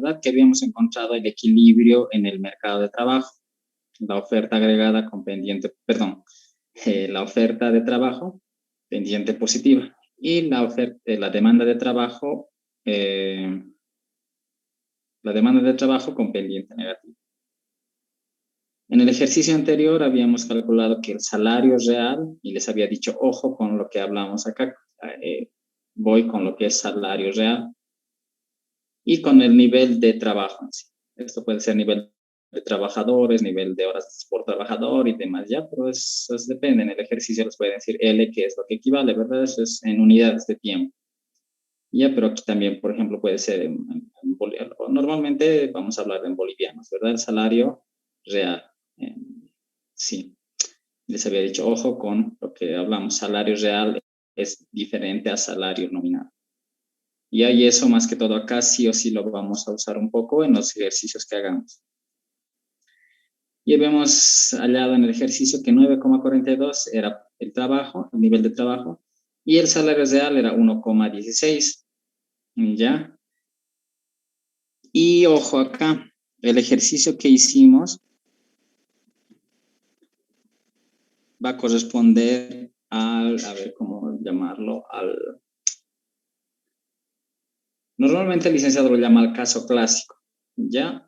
¿verdad? Que habíamos encontrado el equilibrio en el mercado de trabajo, la oferta agregada con pendiente, perdón, la oferta de trabajo, pendiente positiva, y la demanda de trabajo, con pendiente negativo. En el ejercicio anterior habíamos calculado que el salario real, y les había dicho, ojo con lo que hablamos acá, voy con lo que es salario real, y con el nivel de trabajo en sí. Esto puede ser nivel de trabajadores, nivel de horas por trabajador y demás, ya, pero eso depende. En el ejercicio les pueden decir L, que es lo que equivale, ¿verdad? Eso es en unidades de tiempo. Ya, pero aquí también, por ejemplo, puede ser en boliviano. Normalmente vamos a hablar en bolivianos, ¿verdad? El salario real. Sí, les había dicho, ojo con lo que hablamos, salario real es diferente a salario nominal. Y ahí eso más que todo acá sí o sí lo vamos a usar un poco en los ejercicios que hagamos. Y habíamos hallado en el ejercicio que 9,42 era el trabajo, el nivel de trabajo, y el salario real era 1,16. ¿Ya? Y ojo acá, el ejercicio que hicimos va a corresponder al, a ver cómo llamarlo, normalmente el licenciado lo llama el caso clásico, ¿ya?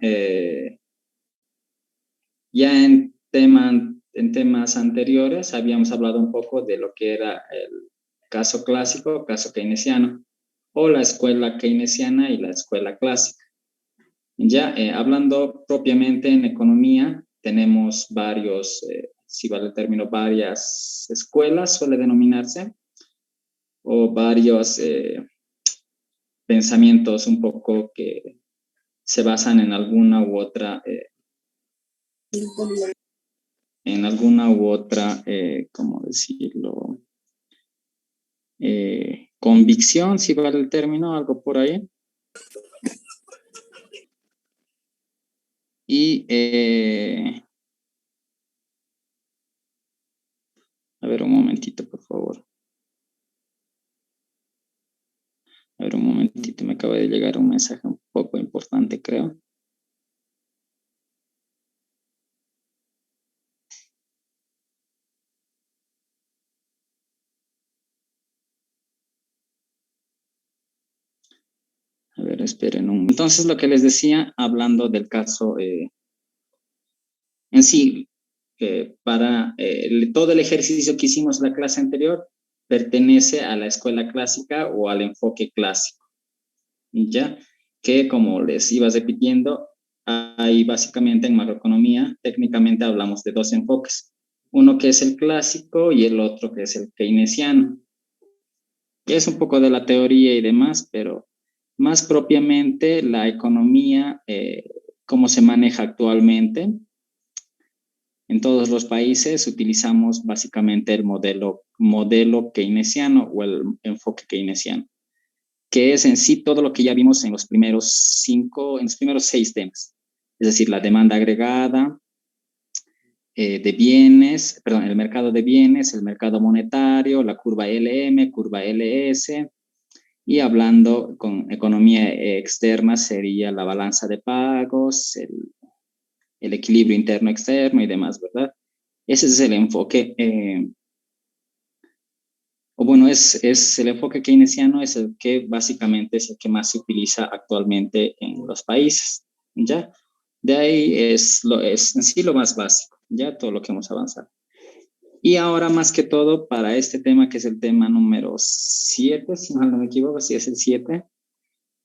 Ya en temas anteriores habíamos hablado un poco de lo que era el caso clásico, caso keynesiano, o la escuela keynesiana y la escuela clásica. Ya hablando propiamente en economía, tenemos varios, si vale el término, varias escuelas, suele denominarse, o varios pensamientos un poco que se basan en alguna u otra ¿cómo decirlo? Convicción, si vale el término, algo por ahí. Y, a ver, un momentito, por favor. A ver, un momentito, me acaba de llegar un mensaje un poco importante, creo. A ver, esperen un... Entonces, lo que les decía, hablando del caso en sí, para todo el ejercicio que hicimos en la clase anterior, pertenece a la escuela clásica o al enfoque clásico, ¿ya? Que como les iba repitiendo, hay básicamente en macroeconomía, técnicamente hablamos de dos enfoques, uno que es el clásico y el otro que es el keynesiano. Y es un poco de la teoría y demás, pero más propiamente la economía, cómo se maneja actualmente. En todos los países utilizamos básicamente el modelo keynesiano o el enfoque keynesiano, que es en sí todo lo que ya vimos en los primeros 6 temas. Es decir, la demanda agregada de bienes, perdón, el mercado de bienes, el mercado monetario, la curva LM, curva LS, y hablando con economía externa sería la balanza de pagos, el equilibrio interno-externo y demás, ¿verdad? Ese es el enfoque, o bueno, es el enfoque keynesiano, es el que básicamente es el que más se utiliza actualmente en los países, ¿ya? De ahí es en sí lo más básico, ya todo lo que hemos avanzado. Y ahora más que todo para este tema, que es el tema número 7, si mal no me equivoco, sí es el 7,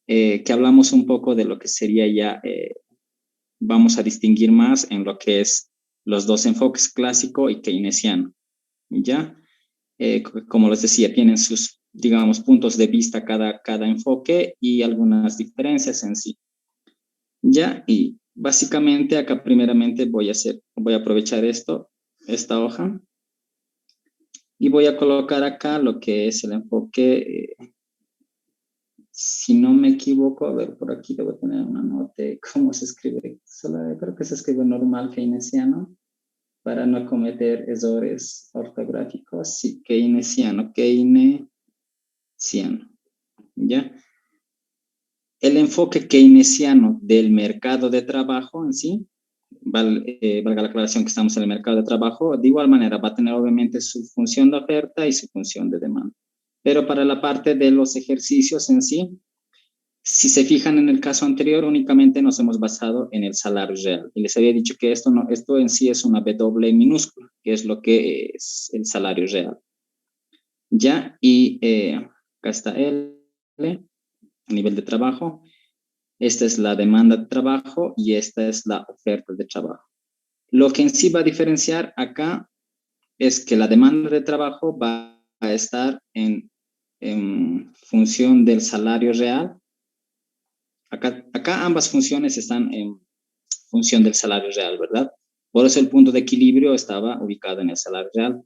que hablamos un poco de lo que sería ya, vamos a distinguir más en lo que es los dos enfoques, clásico y keynesiano, ¿ya? Como les decía, tienen sus, digamos, puntos de vista cada enfoque y algunas diferencias en sí. Ya, y básicamente acá primeramente voy a aprovechar esta hoja, y voy a colocar acá lo que es el enfoque, si no me equivoco, a ver, por aquí debo tener una nota de cómo se escribe, creo que se escribe normal keynesiano, para no cometer errores ortográficos. Sí, keynesiano, ¿ya? el enfoque keynesiano del mercado de trabajo en sí, valga la aclaración que estamos en el mercado de trabajo, de igual manera va a tener obviamente su función de oferta y su función de demanda. Pero para la parte de los ejercicios en sí, si se fijan en el caso anterior, únicamente nos hemos basado en el salario real. Y les había dicho que esto, no, esto en sí es una W minúscula, que es lo que es el salario real. Ya, y acá está L, a nivel de trabajo. Esta es la demanda de trabajo y esta es la oferta de trabajo. Lo que en sí va a diferenciar acá es que la demanda de trabajo va a estar en función del salario real. Acá ambas funciones están en función del salario real, ¿verdad? Por eso el punto de equilibrio estaba ubicado en el salario real.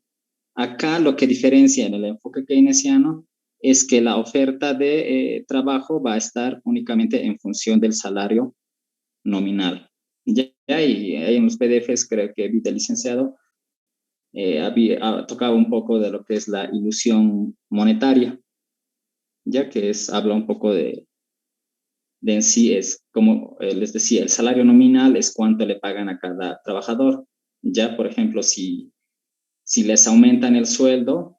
Acá lo que diferencia en el enfoque keynesiano es que la oferta de trabajo va a estar únicamente en función del salario nominal. Ya y ahí en los PDFs creo que vi del licenciado tocaba un poco de lo que es la ilusión monetaria, ya que habla un poco de en sí es como les decía, el salario nominal es cuánto le pagan a cada trabajador. Ya, por ejemplo, si les aumentan el sueldo,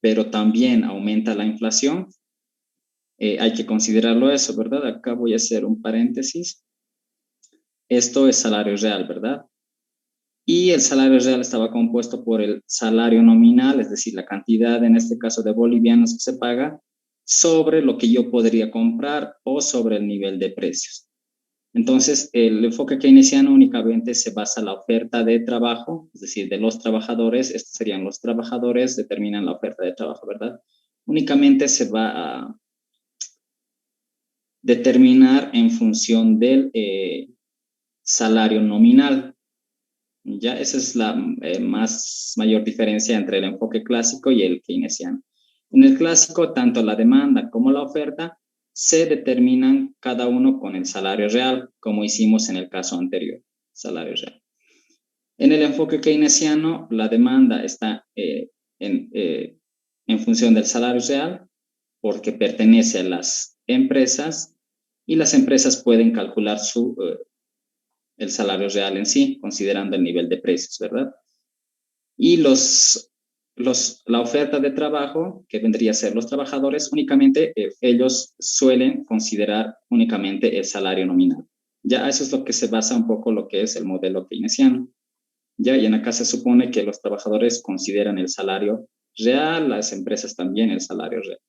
pero también aumenta la inflación, hay que considerarlo eso, ¿verdad? Acá voy a hacer un paréntesis. Esto es salario real, ¿verdad? Y el salario real estaba compuesto por el salario nominal, es decir, la cantidad, en este caso de bolivianos que se paga, sobre lo que yo podría comprar o sobre el nivel de precios. Entonces, el enfoque keynesiano únicamente se basa en la oferta de trabajo, es decir, de los trabajadores, estos serían los trabajadores, determinan la oferta de trabajo, ¿verdad? Únicamente se va a determinar en función del salario nominal. Ya esa es la mayor diferencia entre el enfoque clásico y el keynesiano. En el clásico, tanto la demanda como la oferta se determinan cada uno con el salario real, como hicimos en el caso anterior, salario real. En el enfoque keynesiano, la demanda está en función del salario real porque pertenece a las empresas y las empresas pueden calcular el salario real en sí, considerando el nivel de precios, ¿verdad? Y la oferta de trabajo, que vendría a ser los trabajadores, únicamente ellos suelen considerar únicamente el salario nominal. Ya eso es lo que se basa un poco lo que es el modelo keynesiano. Ya, y en acá se supone que los trabajadores consideran el salario real, las empresas también el salario real.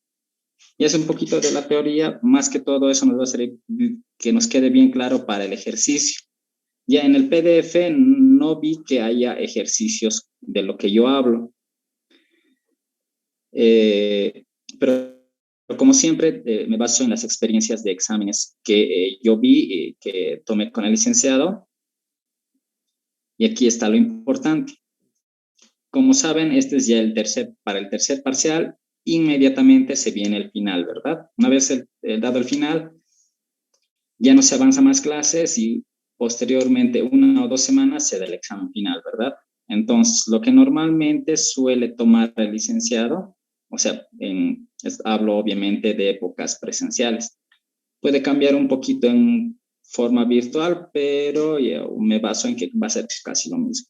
Y es un poquito de la teoría, más que todo eso nos va a hacer que nos quede bien claro para el ejercicio. Ya en el PDF no vi que haya ejercicios de lo que yo hablo, pero como siempre me baso en las experiencias de exámenes que yo vi, que tomé con el licenciado, y aquí está lo importante. Como saben, este es ya para el tercer parcial, inmediatamente se viene el final, ¿verdad? Una vez dado el final, ya no se avanza más clases y posteriormente 1 o 2 semanas se da el examen final, ¿verdad? Entonces, lo que normalmente suele tomar el licenciado, o sea, hablo obviamente de épocas presenciales, puede cambiar un poquito en forma virtual, pero me baso en que va a ser casi lo mismo.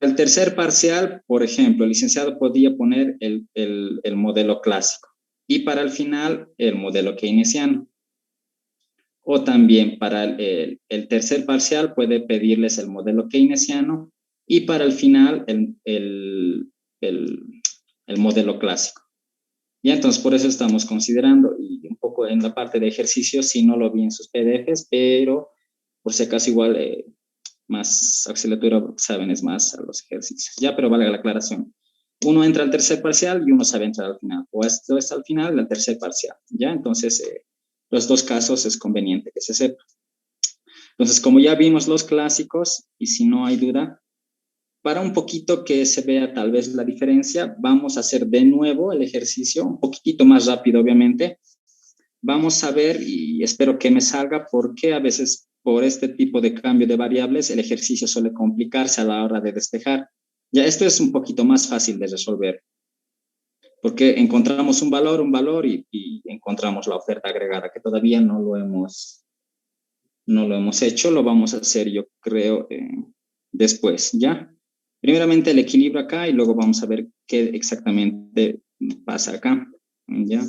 El tercer parcial, por ejemplo, el licenciado podía poner el modelo clásico y para el final el modelo keynesiano. O también para el tercer parcial puede pedirles el modelo keynesiano y para el final el modelo clásico. Y entonces por eso estamos considerando, y un poco en la parte de ejercicios, si no lo vi en sus PDFs, pero por si acaso igual más auxiliatura, saben, es más a los ejercicios. Ya, pero valga la aclaración. Uno entra al tercer parcial y uno sabe entrar al final. O esto está al final del tercer parcial. Ya, entonces los dos casos es conveniente que se sepa. Entonces, como ya vimos los clásicos, y si no hay duda, para un poquito que se vea tal vez la diferencia, vamos a hacer de nuevo el ejercicio, un poquitito más rápido, obviamente. Vamos a ver, y espero que me salga, porque a veces por este tipo de cambio de variables el ejercicio suele complicarse a la hora de despejar. Ya esto es un poquito más fácil de resolver. porque encontramos un valor y encontramos la oferta agregada, que todavía no lo hemos hecho, lo vamos a hacer, yo creo, después, ¿ya? Primeramente el equilibrio acá y luego vamos a ver qué exactamente pasa acá, ¿ya?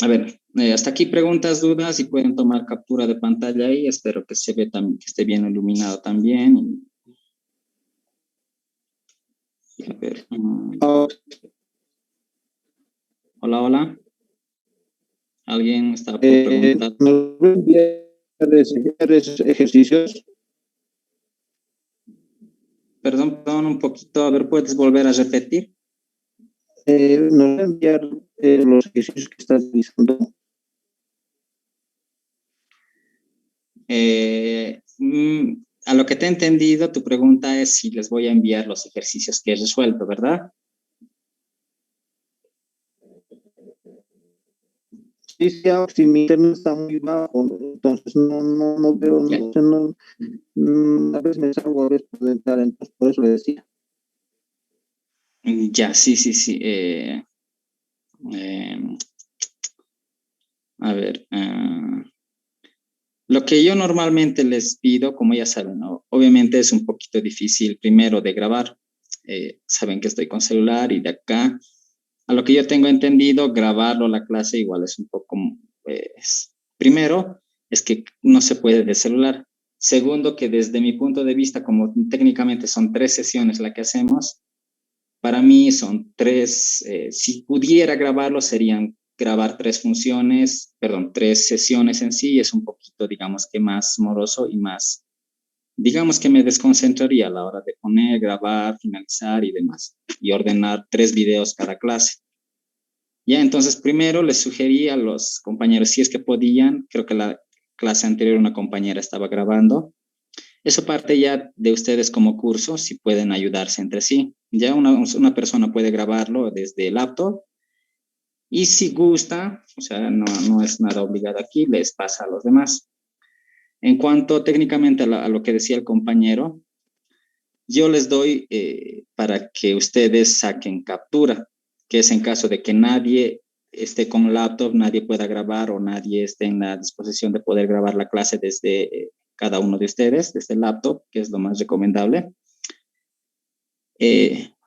A ver, hasta aquí preguntas, dudas y pueden tomar captura de pantalla ahí. Espero que se ve también, que esté bien iluminado también. A ver, hola, hola. ¿Alguien está por preguntar? ¿Nos va a enviar esos ejercicios? Perdón, un poquito. A ver, ¿puedes volver a repetir? ¿Nos va a enviar los ejercicios que estás realizando? A lo que te he entendido, tu pregunta es si les voy a enviar los ejercicios que he resuelto, ¿verdad? Sí, sí, si mi internet está muy bajo, entonces no veo, a veces me salgo, a veces puedo entrar, entonces por eso le decía. Ya, sí, sí, sí. Eh, a ver, lo que yo normalmente les pido, como ya saben, ¿no? Obviamente es un poquito difícil primero de grabar. Saben que estoy con celular y de acá, a lo que yo tengo entendido, grabarlo la clase igual es un poco, primero, es que no se puede de celular. Segundo, que desde mi punto de vista, como técnicamente son 3 sesiones la que hacemos, para mí son tres, si pudiera grabarlo, serían grabar 3 funciones, perdón, 3 sesiones en sí, es un poquito, digamos que más moroso y más, digamos que me desconcentraría a la hora de poner, grabar, finalizar y demás, y ordenar 3 videos cada clase. Ya, entonces primero les sugerí a los compañeros, si es que podían, creo que la clase anterior una compañera estaba grabando, eso parte ya de ustedes como curso, si pueden ayudarse entre sí. Ya una persona puede grabarlo desde el laptop y si gusta, o sea, no es nada obligado aquí, les pasa a los demás. En cuanto técnicamente a lo que decía el compañero, yo les doy para que ustedes saquen captura, que es en caso de que nadie esté con laptop, nadie pueda grabar o nadie esté en la disposición de poder grabar la clase desde cada uno de ustedes, desde el laptop, que es lo más recomendable,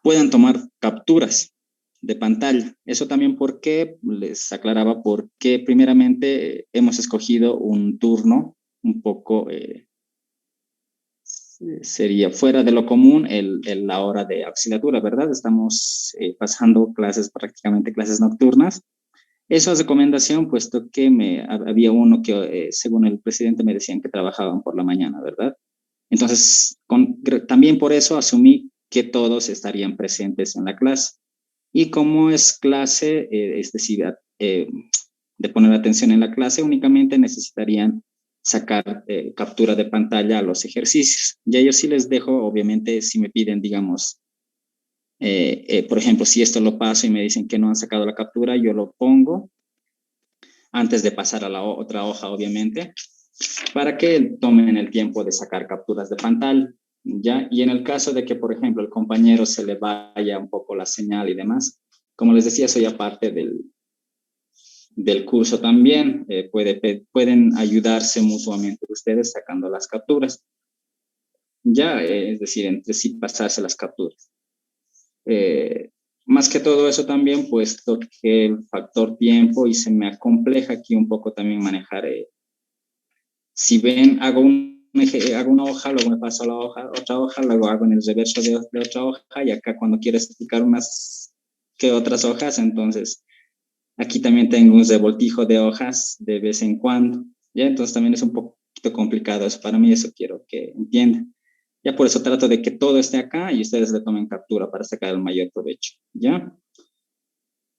puedan tomar capturas de pantalla. Eso también porque les aclaraba porque primeramente hemos escogido un turno un poco sería fuera de lo común la hora de auxiliatura, ¿verdad? Estamos pasando clases, prácticamente clases nocturnas. Eso es recomendación, puesto que había uno que, según el presidente, me decían que trabajaban por la mañana, ¿verdad? Entonces, también por eso asumí que todos estarían presentes en la clase. Y como es clase, es decir, de poner atención en la clase, únicamente necesitarían sacar captura de pantalla a los ejercicios. Ya yo sí les dejo, obviamente, si me piden, digamos, por ejemplo, si esto lo paso y me dicen que no han sacado la captura, yo lo pongo antes de pasar a la otra hoja, obviamente, para que tomen el tiempo de sacar capturas de pantalla. ¿Ya? Y en el caso de que, por ejemplo, el compañero se le vaya un poco la señal y demás, como les decía, soy aparte del curso también, pueden ayudarse mutuamente ustedes sacando las capturas, ya, es decir, entre sí pasarse las capturas. Eh, Más que todo eso también, puesto que el factor tiempo y se me acompleja aquí un poco también manejar, si ven, hago una hoja, luego me paso a la hoja, otra hoja, luego hago en el reverso de otra hoja y acá cuando quiero explicar unas que otras hojas, entonces aquí también tengo un revoltijo de hojas de vez en cuando, ¿ya? Entonces también es un poquito complicado eso para mí, eso quiero que entiendan. Ya por eso trato de que todo esté acá y ustedes le tomen captura para sacar el mayor provecho, ¿ya?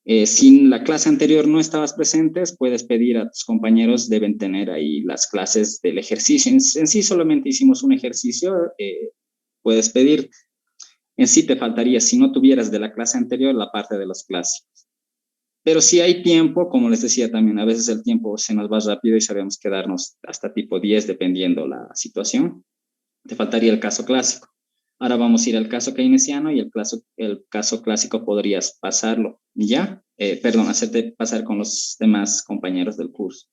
Si en la clase anterior no estabas presentes, puedes pedir a tus compañeros, deben tener ahí las clases del ejercicio. En sí solamente hicimos un ejercicio, puedes pedir. En sí te faltaría, si no tuvieras de la clase anterior, la parte de las clases. Pero si hay tiempo, como les decía también, a veces el tiempo se nos va rápido y sabemos quedarnos hasta tipo 10 dependiendo la situación. Te faltaría el caso clásico. Ahora vamos a ir al caso keynesiano y el caso clásico podrías pasarlo, ¿ya? Perdón, hacerte pasar con los demás compañeros del curso.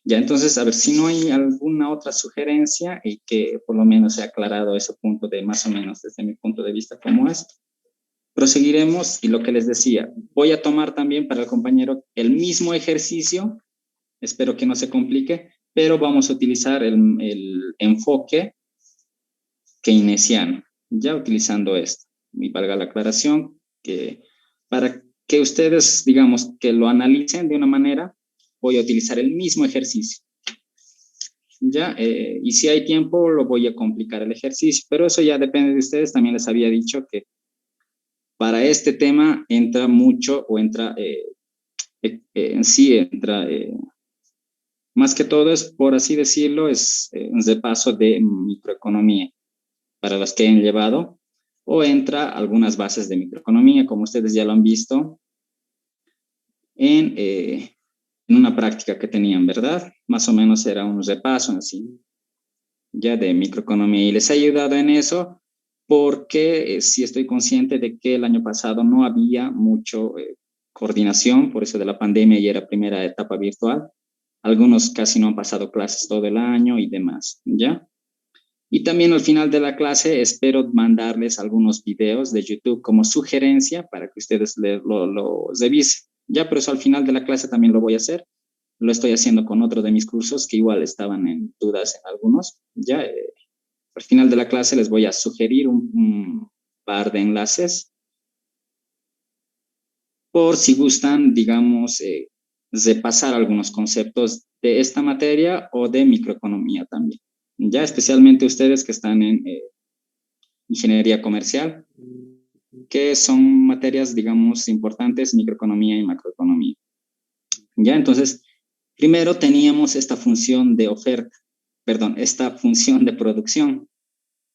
Ya, entonces, a ver, si no hay alguna otra sugerencia y que por lo menos se ha aclarado ese punto de más o menos desde mi punto de vista cómo es, proseguiremos y lo que les decía, voy a tomar también para el compañero el mismo ejercicio, espero que no se complique, pero vamos a utilizar el enfoque keynesiano, ya utilizando esto. Y valga la aclaración, que para que ustedes, digamos, que lo analicen de una manera, voy a utilizar el mismo ejercicio. Ya, y si hay tiempo, lo voy a complicar el ejercicio, pero eso ya depende de ustedes. También les había dicho que para este tema entra mucho o entra en sí, entra más que todo es, por así decirlo, es un repaso de microeconomía para los que han llevado o entra algunas bases de microeconomía, como ustedes ya lo han visto en una práctica que tenían, ¿verdad? Más o menos era un repaso así, ya de microeconomía y les ha ayudado en eso porque sí estoy consciente de que el año pasado no había mucho coordinación, por eso de la pandemia y era primera etapa virtual. Algunos casi no han pasado clases todo el año y demás, ¿ya? Y también al final de la clase espero mandarles algunos videos de YouTube como sugerencia para que ustedes lo revisen. Ya, pero eso al final de la clase también lo voy a hacer. Lo estoy haciendo con otro de mis cursos que igual estaban en dudas en algunos. Ya, al final de la clase les voy a sugerir un par de enlaces por si gustan, digamos, repasar algunos conceptos de esta materia o de microeconomía también. Ya especialmente ustedes que están en ingeniería comercial, que son materias, digamos, importantes, microeconomía y macroeconomía. Ya, entonces, primero teníamos esta función de oferta, perdón, esta función de producción,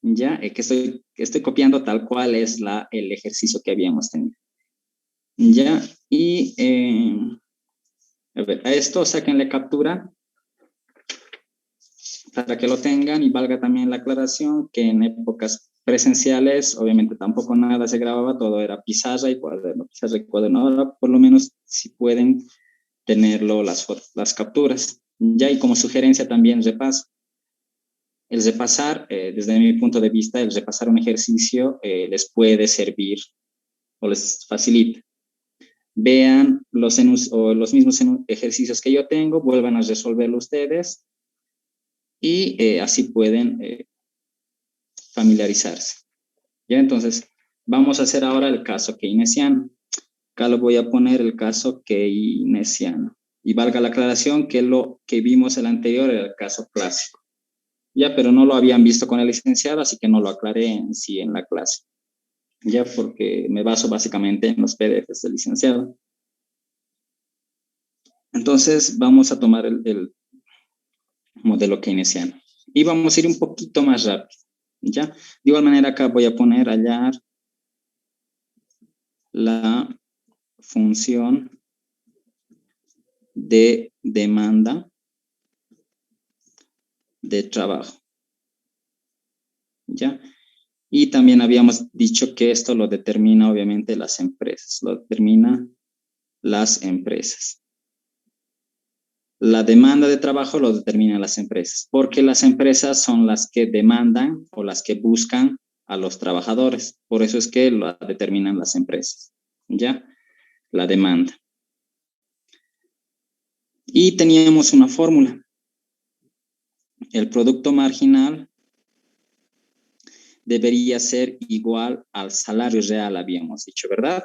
ya, que estoy copiando tal cual es el ejercicio que habíamos tenido. Ya, y a ver, a esto sáquenle captura para que lo tengan y valga también la aclaración que en épocas presenciales, obviamente tampoco nada se grababa, todo era pizarra y cuaderno, pizarra y cuaderno. Ahora, por lo menos, si pueden tenerlo las capturas. Ya, y como sugerencia también repaso. El repasar, desde mi punto de vista, el repasar un ejercicio les puede servir o les facilita. Vean los mismos ejercicios que yo tengo, vuelvan a resolverlo ustedes y así pueden familiarizarse. ¿Ya? Entonces, vamos a hacer ahora el caso keynesiano. Acá lo voy a poner el caso keynesiano. Y valga la aclaración que lo que vimos el anterior era el caso clásico. Ya, pero no lo habían visto con el licenciado, así que no lo aclaré en sí en la clase. Ya, porque me baso básicamente en los PDFs del licenciado. Entonces, vamos a tomar el modelo keynesiano. Y vamos a ir un poquito más rápido. ¿Ya? De igual manera, acá voy a poner hallar la función de demanda de trabajo. ¿Ya? Y también habíamos dicho que esto lo determina obviamente las empresas, lo determina las empresas. La demanda de trabajo lo determinan las empresas, porque las empresas son las que demandan o las que buscan a los trabajadores. Por eso es que lo determinan las empresas, ¿ya? La demanda. Y teníamos una fórmula. El producto marginal debería ser igual al salario real, habíamos dicho, ¿verdad?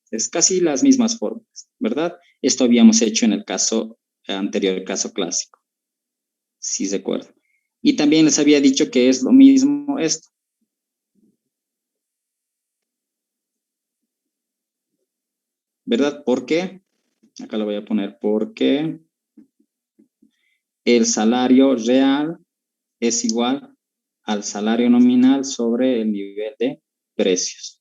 Es casi las mismas fórmulas, ¿verdad? Esto habíamos hecho en el caso anterior, el caso clásico, si recuerdo. Y también les había dicho que es lo mismo esto. ¿Verdad? ¿Por qué? Acá lo voy a poner porque el salario real es igual al salario nominal sobre el nivel de precios.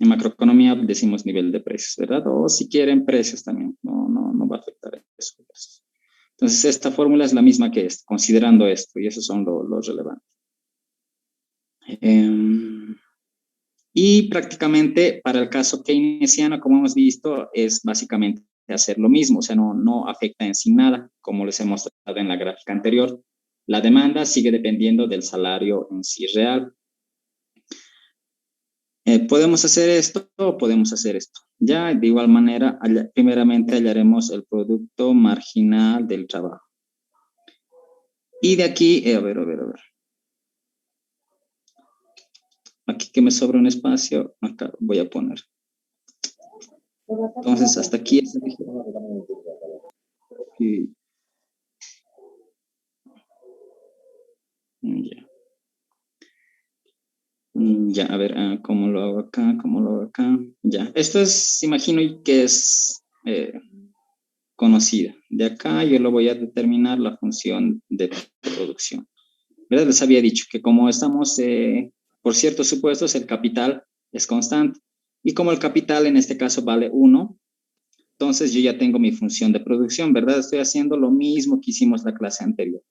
En macroeconomía decimos nivel de precios, ¿verdad? O si quieren precios también, no va a afectar eso. Entonces, esta fórmula es la misma que esta, considerando esto, y esos son los relevantes. Y prácticamente para el caso keynesiano, como hemos visto, es básicamente hacer lo mismo, o sea, no afecta en sí nada, como les he mostrado en la gráfica anterior. La demanda sigue dependiendo del salario en sí real. Podemos hacer esto o podemos hacer esto. Ya, de igual manera, primeramente hallaremos el producto marginal del trabajo. Y de aquí, a ver. Aquí que me sobra un espacio, acá voy a poner. Entonces, hasta aquí. Ya. Ya, a ver, ¿cómo lo hago acá? ¿Cómo lo hago acá? Ya, esto es, imagino que es conocida. De acá yo lo voy a determinar la función de producción. ¿Verdad? Les había dicho que como estamos por ciertos supuestos, el capital es constante. Y como el capital en este caso vale 1, entonces yo ya tengo mi función de producción, ¿verdad? Estoy haciendo lo mismo que hicimos la clase anterior.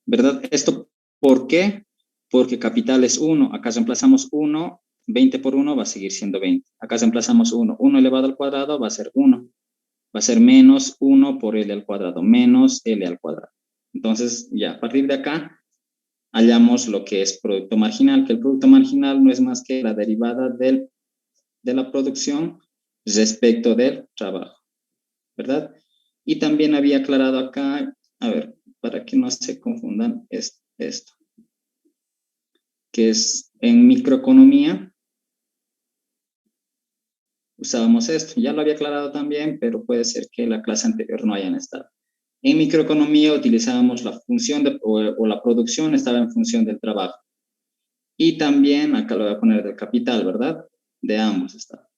¿Verdad? ¿Esto por qué? Porque capital es 1. Acá reemplazamos 1, 20 por 1 va a seguir siendo 20. Acá reemplazamos 1. 1 elevado al cuadrado va a ser 1. Va a ser menos 1 por L al cuadrado, menos L al cuadrado. Entonces, ya, a partir de acá, hallamos lo que es producto marginal, que el producto marginal no es más que la derivada de la producción respecto del trabajo, ¿verdad? Y también había aclarado acá, a ver, para que no se confundan esto, que es en microeconomía, usábamos esto. Ya lo había aclarado también, pero puede ser que la clase anterior no hayan estado. En microeconomía utilizábamos la función o la producción estaba en función del trabajo. Y también, acá lo voy a poner del capital, ¿verdad? De ambos está.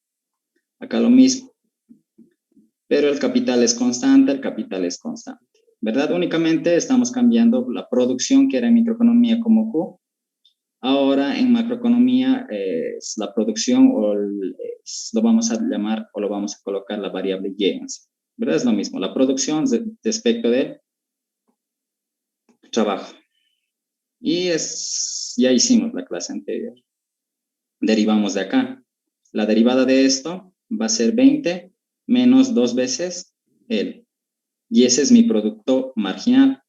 Acá lo mismo. Pero el capital es constante, ¿verdad? Únicamente estamos cambiando la producción que era en microeconomía como Q. Ahora en macroeconomía es la producción lo vamos a llamar o lo vamos a colocar la variable Y, ¿verdad? Es lo mismo, la producción respecto del trabajo. Y ya hicimos la clase anterior. Derivamos de acá. La derivada de esto va a ser 20 menos 2 veces L. Y ese es mi producto marginal.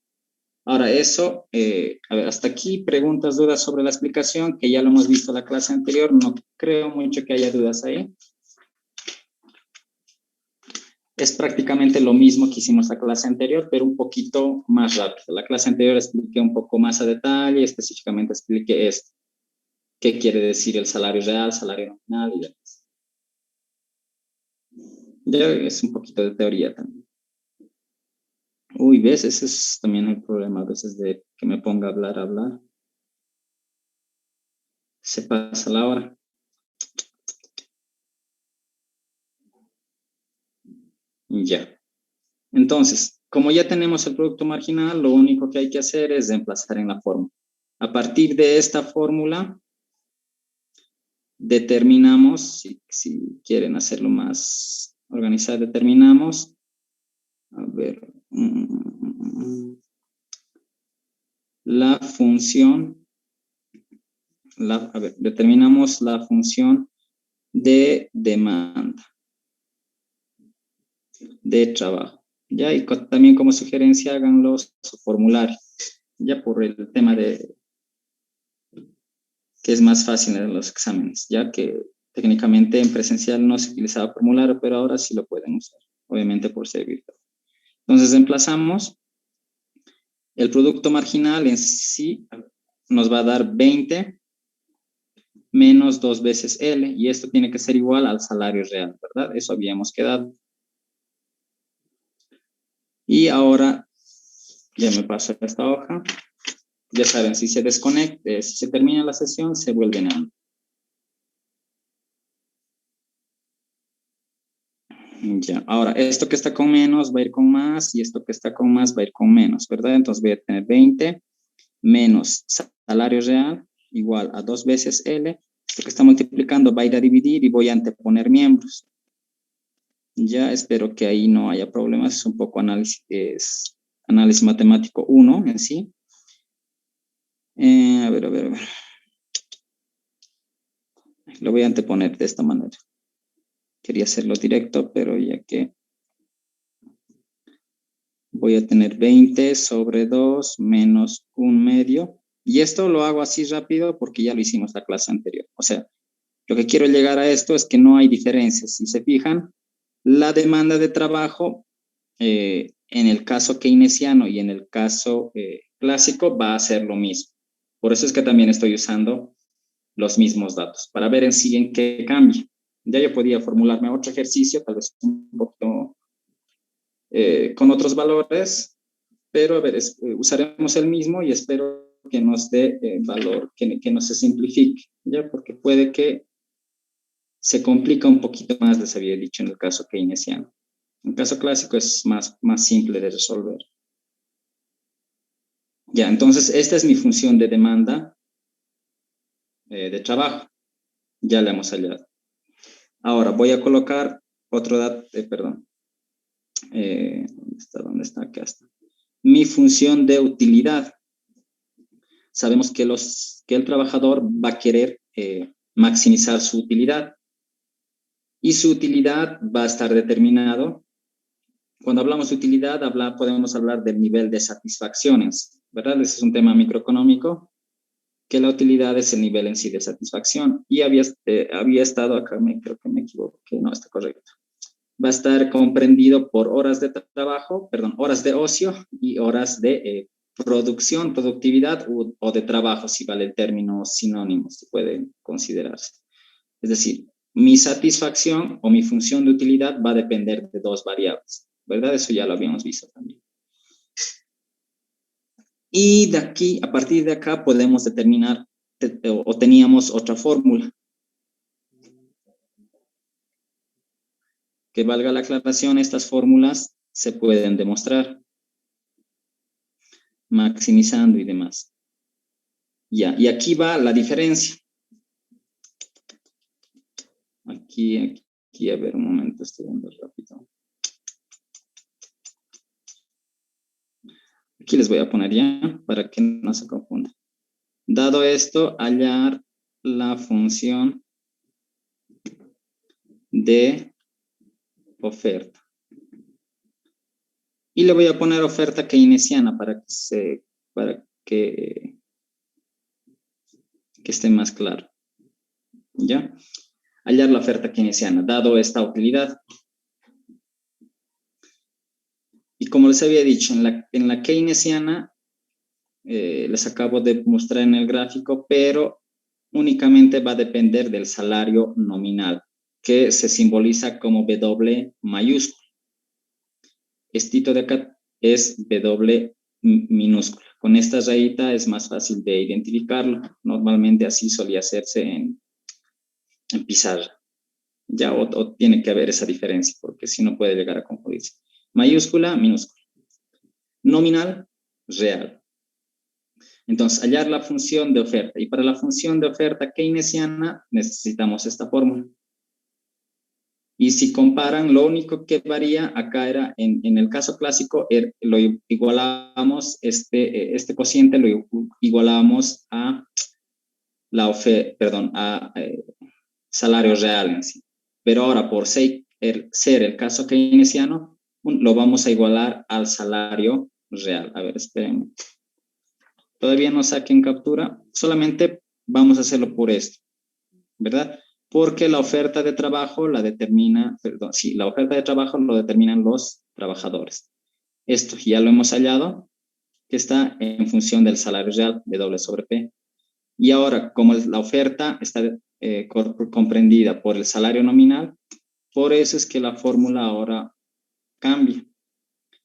Ahora eso, a ver, hasta aquí preguntas, dudas sobre la explicación, que ya lo hemos visto en la clase anterior, no creo mucho que haya dudas ahí. Es prácticamente lo mismo que hicimos la clase anterior, pero un poquito más rápido. La clase anterior expliqué un poco más a detalle, específicamente expliqué esto. ¿Qué quiere decir el salario real, salario nominal y demás? Ya es un poquito de teoría también. Uy, ¿ves? Ese es también el problema a veces de que me ponga a hablar. Se pasa la hora. Ya. Entonces, como ya tenemos el producto marginal, lo único que hay que hacer es reemplazar en la fórmula. A partir de esta fórmula, determinamos, si quieren hacerlo más organizado, determinamos, a ver, la función, determinamos la función de demanda, de trabajo. Ya, y también como sugerencia háganlo su formulario, ya por el tema de que es más fácil en los exámenes, ya que técnicamente en presencial no se utilizaba formulario, pero ahora sí lo pueden usar, obviamente por ser virtual. Entonces emplazamos, el producto marginal en sí nos va a dar 20 menos 2 veces L, y esto tiene que ser igual al salario real, ¿verdad? Eso habíamos quedado. Y ahora, ya me paso a esta hoja. Ya saben, si se desconecta, si se termina la sesión, se vuelven a... Ya, ahora, esto que está con menos va a ir con más, y esto que está con más va a ir con menos, ¿verdad? Entonces voy a tener 20 menos salario real igual a 2 veces L. Esto que está multiplicando va a ir a dividir y voy a anteponer miembros. Ya espero que ahí no haya problemas. Es un poco análisis, es análisis matemático 1 en sí. A ver, a ver, a ver. Lo voy a anteponer de esta manera. Quería hacerlo directo, pero ya que voy a tener 20 sobre 2 menos 1/2. Y esto lo hago así rápido porque ya lo hicimos la clase anterior. O sea, lo que quiero llegar a esto es que no hay diferencias. Si se fijan, la demanda de trabajo en el caso keynesiano y en el caso clásico va a ser lo mismo. Por eso es que también estoy usando los mismos datos, para ver en sí en qué cambia. Ya yo podía formularme otro ejercicio, tal vez un poquito con otros valores, pero a ver, usaremos el mismo y espero que nos dé valor, que no se simplifique, ¿ya? Porque puede que se complica un poquito más, les había dicho en el caso keynesiano. En el caso clásico es más simple de resolver. Ya, entonces esta es mi función de demanda de trabajo. Ya la hemos hallado. Ahora voy a colocar otro dato, perdón. ¿Dónde está? Acá está. Mi función de utilidad. Sabemos que el trabajador va a querer maximizar su utilidad y su utilidad va a estar determinado. Cuando hablamos de utilidad, podemos hablar del nivel de satisfacciones, ¿verdad? Ese es un tema microeconómico, que la utilidad es el nivel en sí de satisfacción. Y había estado acá, creo que me equivoqué, no, está correcto. Va a estar comprendido por horas de trabajo, perdón, horas de ocio y horas de producción, productividad o de trabajo, si vale el término sinónimo, se puede considerarse. Es decir, mi satisfacción o mi función de utilidad va a depender de dos variables, ¿verdad? Eso ya lo habíamos visto también. Y de aquí, a partir de acá, podemos determinar o teníamos otra fórmula. Que valga la aclaración, estas fórmulas se pueden demostrar maximizando y demás. Ya, y aquí va la diferencia. Aquí, a ver, un momento, estoy viendo rápido. Aquí les voy a poner ya, para que no se confunda. Dado esto, hallar la función de oferta. Y le voy a poner oferta keynesiana para que esté más claro. ¿Ya? Hallar la oferta keynesiana, dado esta utilidad. Y como les había dicho, en la keynesiana, les acabo de mostrar en el gráfico, pero únicamente va a depender del salario nominal, que se simboliza como W mayúscula. Estito de acá es W minúscula. Con esta rayita es más fácil de identificarlo. Normalmente así solía hacerse en pizarra. Ya, o tiene que haber esa diferencia, porque si no puede llegar a confundirse. Mayúscula, minúscula. Nominal, real. Entonces, hallar la función de oferta. Y para la función de oferta keynesiana necesitamos esta fórmula. Y si comparan, lo único que varía acá era, en el caso clásico, lo igualábamos, este cociente lo igualábamos a la oferta, perdón, a salario real en sí. Pero ahora, por ser el caso keynesiano, lo vamos a igualar al salario real. A ver, espérenme. Todavía no saquen captura, solamente vamos a hacerlo por esto, ¿verdad? Porque la oferta de trabajo la determina, perdón, sí, la oferta de trabajo lo determinan los trabajadores. Esto ya lo hemos hallado, que está en función del salario real de W sobre P. Y ahora, como la oferta está comprendida por el salario nominal, por eso es que la fórmula ahora cambia.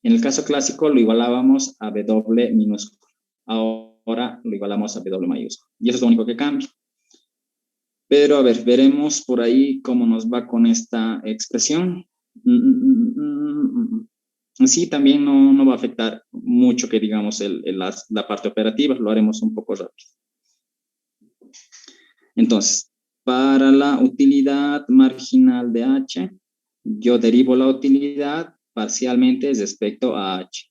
En el caso clásico lo igualábamos a W minúscula. Ahora lo igualamos a W mayúscula. Y eso es lo único que cambia. Pero a ver, veremos por ahí cómo nos va con esta expresión. Sí, también no va a afectar mucho que digamos la parte operativa, lo haremos un poco rápido. Entonces, para la utilidad marginal de H, yo derivo la utilidad parcialmente respecto a h.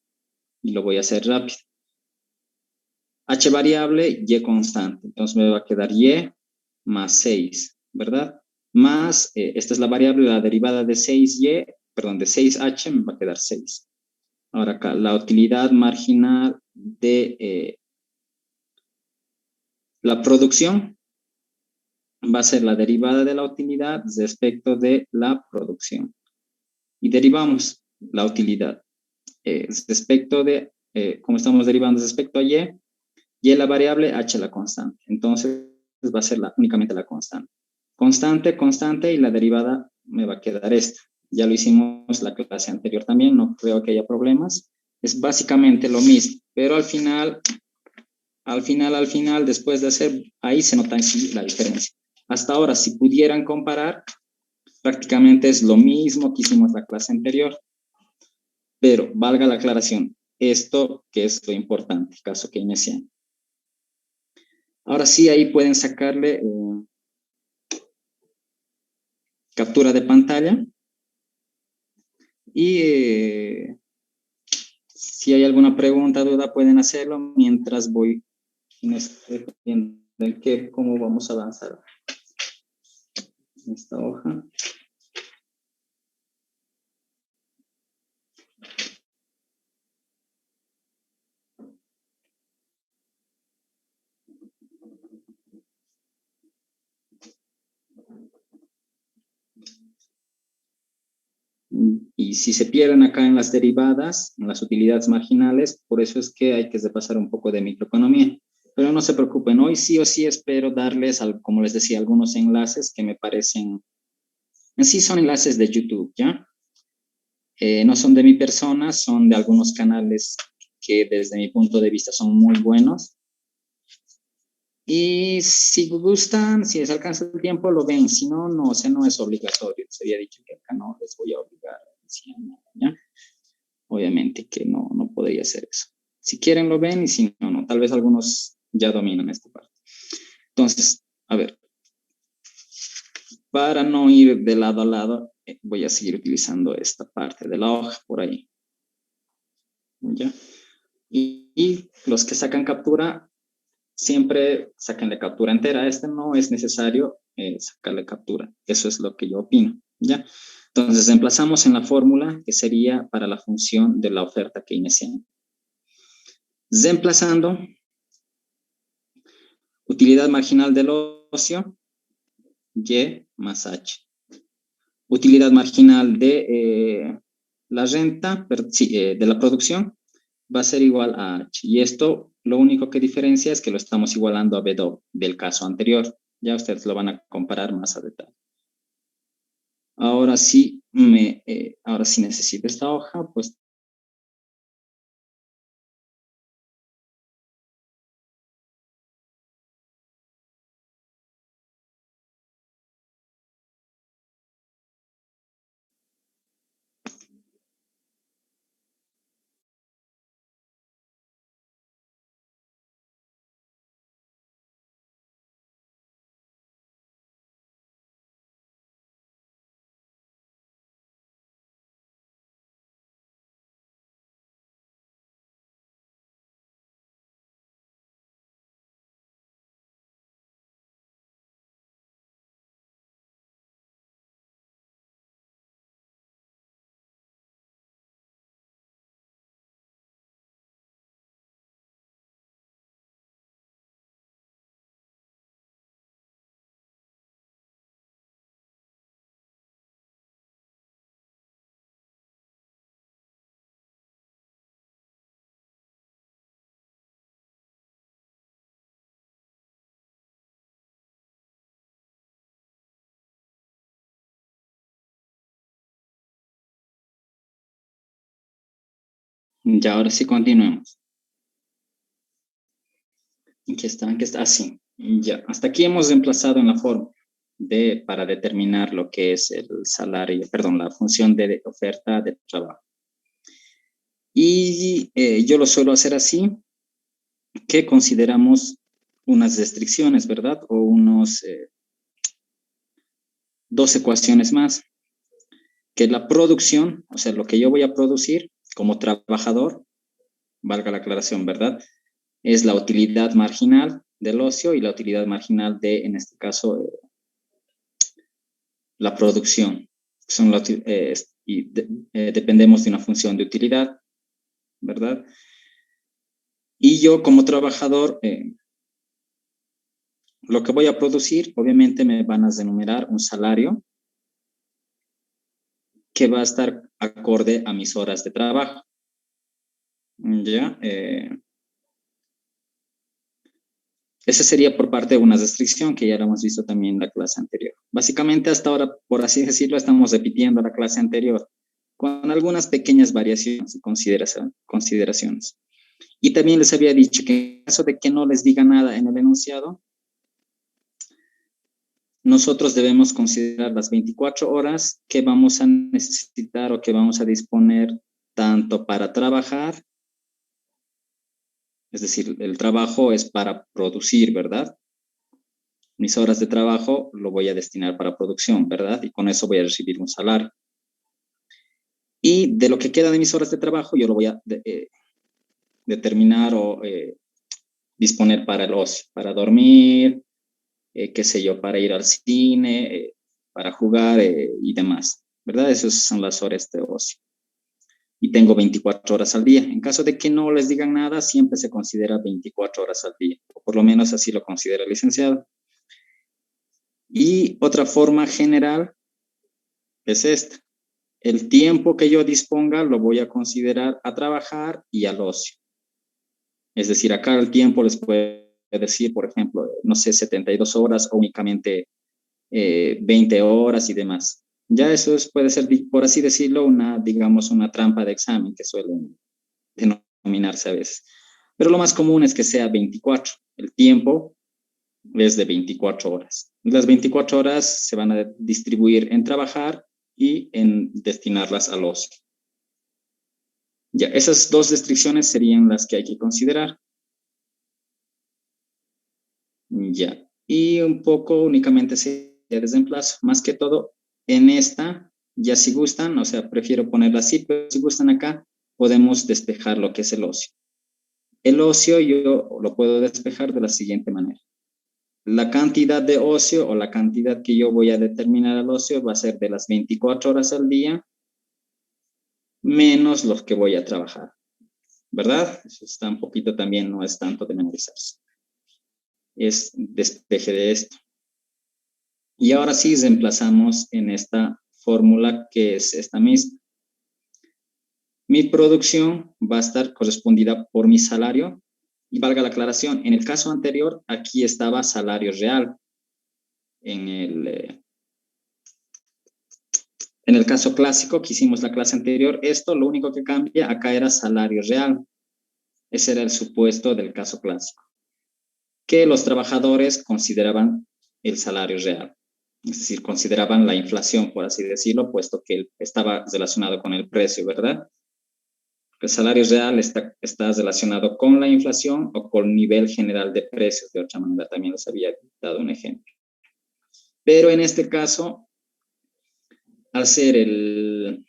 Y lo voy a hacer rápido. H variable, y constante. Entonces me va a quedar y más 6, ¿verdad? Más, esta es la variable, la derivada de 6y, perdón, de 6h me va a quedar 6. Ahora acá, la utilidad marginal de la producción va a ser la derivada de la utilidad respecto de la producción. Y derivamos la utilidad respecto de, como estamos derivando respecto a y la variable, h la constante. Entonces va a ser únicamente la constante. Constante, constante, y la derivada me va a quedar esta. Ya lo hicimos la clase anterior también, no creo que haya problemas. Es básicamente lo mismo, pero al final, después de hacer, ahí se nota sí la diferencia. Hasta ahora, si pudieran comparar, prácticamente es lo mismo que hicimos la clase anterior, pero valga la aclaración, esto que es lo importante, caso keynesiano. Ahora sí, ahí pueden sacarle captura de pantalla y si hay alguna pregunta, duda, pueden hacerlo mientras voy viendo cómo vamos a avanzar en esta hoja. Y si se pierden acá en las derivadas, en las utilidades marginales, por eso es que hay que repasar un poco de microeconomía. Pero no se preocupen, hoy sí o sí espero darles, como les decía, algunos enlaces que me parecen, en sí son enlaces de YouTube, ¿ya? No son de mi persona, son de algunos canales que desde mi punto de vista son muy buenos. Y si gustan, si les alcanza el tiempo, lo ven. Si no, no, o sea, no es obligatorio. Les había dicho que acá no les voy a obligar. ¿Ya? Obviamente que no, no podría hacer eso. Si quieren, lo ven, y si no, no. Tal vez algunos ya dominan esta parte. Entonces, a ver, para no ir de lado a lado, voy a seguir utilizando esta parte de la hoja por ahí. ¿Ya? Y los que sacan captura, siempre saquenle captura entera. Este no es necesario sacarle captura. Eso es lo que yo opino, ¿ya? Entonces, emplazamos en la fórmula que sería para la función de la oferta keynesiana. Reemplazando, utilidad marginal del ocio, y más h. Utilidad marginal de la renta, de la producción, va a ser igual a h. Y esto, lo único que diferencia es que lo estamos igualando a W del caso anterior. Ya ustedes lo van a comparar más a detalle. Ahora sí, ahora sí necesito esta hoja, pues. Ya, ahora sí continuemos. Aquí está, así. Ya, hasta aquí hemos reemplazado en la fórmula para determinar lo que es el salario, perdón, la función de oferta de trabajo. Y yo lo suelo hacer así, que consideramos unas restricciones, ¿verdad? O dos ecuaciones más. que la producción, o sea, lo que yo voy a producir como trabajador, valga la aclaración, ¿verdad? Es la utilidad marginal del ocio y la utilidad marginal de, en este caso, la producción. Son dependemos de una función de utilidad, ¿verdad? Y yo como trabajador, lo que voy a producir, obviamente me van a denumerar un salario que va a estar acorde a mis horas de trabajo. ¿Ya? Esa sería por parte de una restricción que ya lo hemos visto también en la clase anterior. Básicamente hasta ahora, por así decirlo, estamos repitiendo la clase anterior con algunas pequeñas variaciones y consideraciones. Y también les había dicho que en caso de que no les diga nada en el enunciado, nosotros debemos considerar las 24 horas que vamos a necesitar o que vamos a disponer tanto para trabajar, es decir, el trabajo es para producir, ¿verdad? Mis horas de trabajo lo voy a destinar para producción, ¿verdad? Y con eso voy a recibir un salario. Y de lo que queda de mis horas de trabajo, yo lo voy a determinar o disponer para el ocio, para dormir, qué sé yo, para ir al cine, para jugar y demás, ¿verdad? Esas son las horas de ocio. Y tengo 24 horas al día. En caso de que no les digan nada, siempre se considera 24 horas al día, o por lo menos así lo considera el licenciado. Y otra forma general es esta. El tiempo que yo disponga lo voy a considerar a trabajar y al ocio. Es decir, acá el tiempo les puede decir, por ejemplo, no sé, 72 horas o únicamente 20 horas y demás. Ya eso puede ser, por así decirlo, digamos, una trampa de examen que suelen denominarse a veces. Pero lo más común es que sea 24. El tiempo es de 24 horas. Las 24 horas se van a distribuir en trabajar y en destinarlas al ocio. Ya, esas dos restricciones serían las que hay que considerar. Ya, y un poco únicamente sería desemplazo. Más que todo, en esta, ya si gustan, o sea, prefiero ponerla así, pero si gustan acá, podemos despejar lo que es el ocio. El ocio yo lo puedo despejar de la siguiente manera. La cantidad de ocio o la cantidad que yo voy a determinar al ocio va a ser de las 24 horas al día menos los que voy a trabajar, ¿verdad? Eso está un poquito también, no es tanto de memorizarse. Es despeje de esto. Y ahora sí reemplazamos en esta fórmula que es esta misma. Mi producción va a estar correspondida por mi salario. Y valga la aclaración, en el caso anterior, aquí estaba salario real. En el caso clásico que hicimos la clase anterior, esto lo único que cambia acá era salario real. Ese era el supuesto del caso clásico, que los trabajadores consideraban el salario real. Es decir, consideraban la inflación, por así decirlo, puesto que estaba relacionado con el precio, ¿verdad? El salario real está relacionado con la inflación o con el nivel general de precios, de otra manera también les había dado un ejemplo. Pero en este caso, al ser el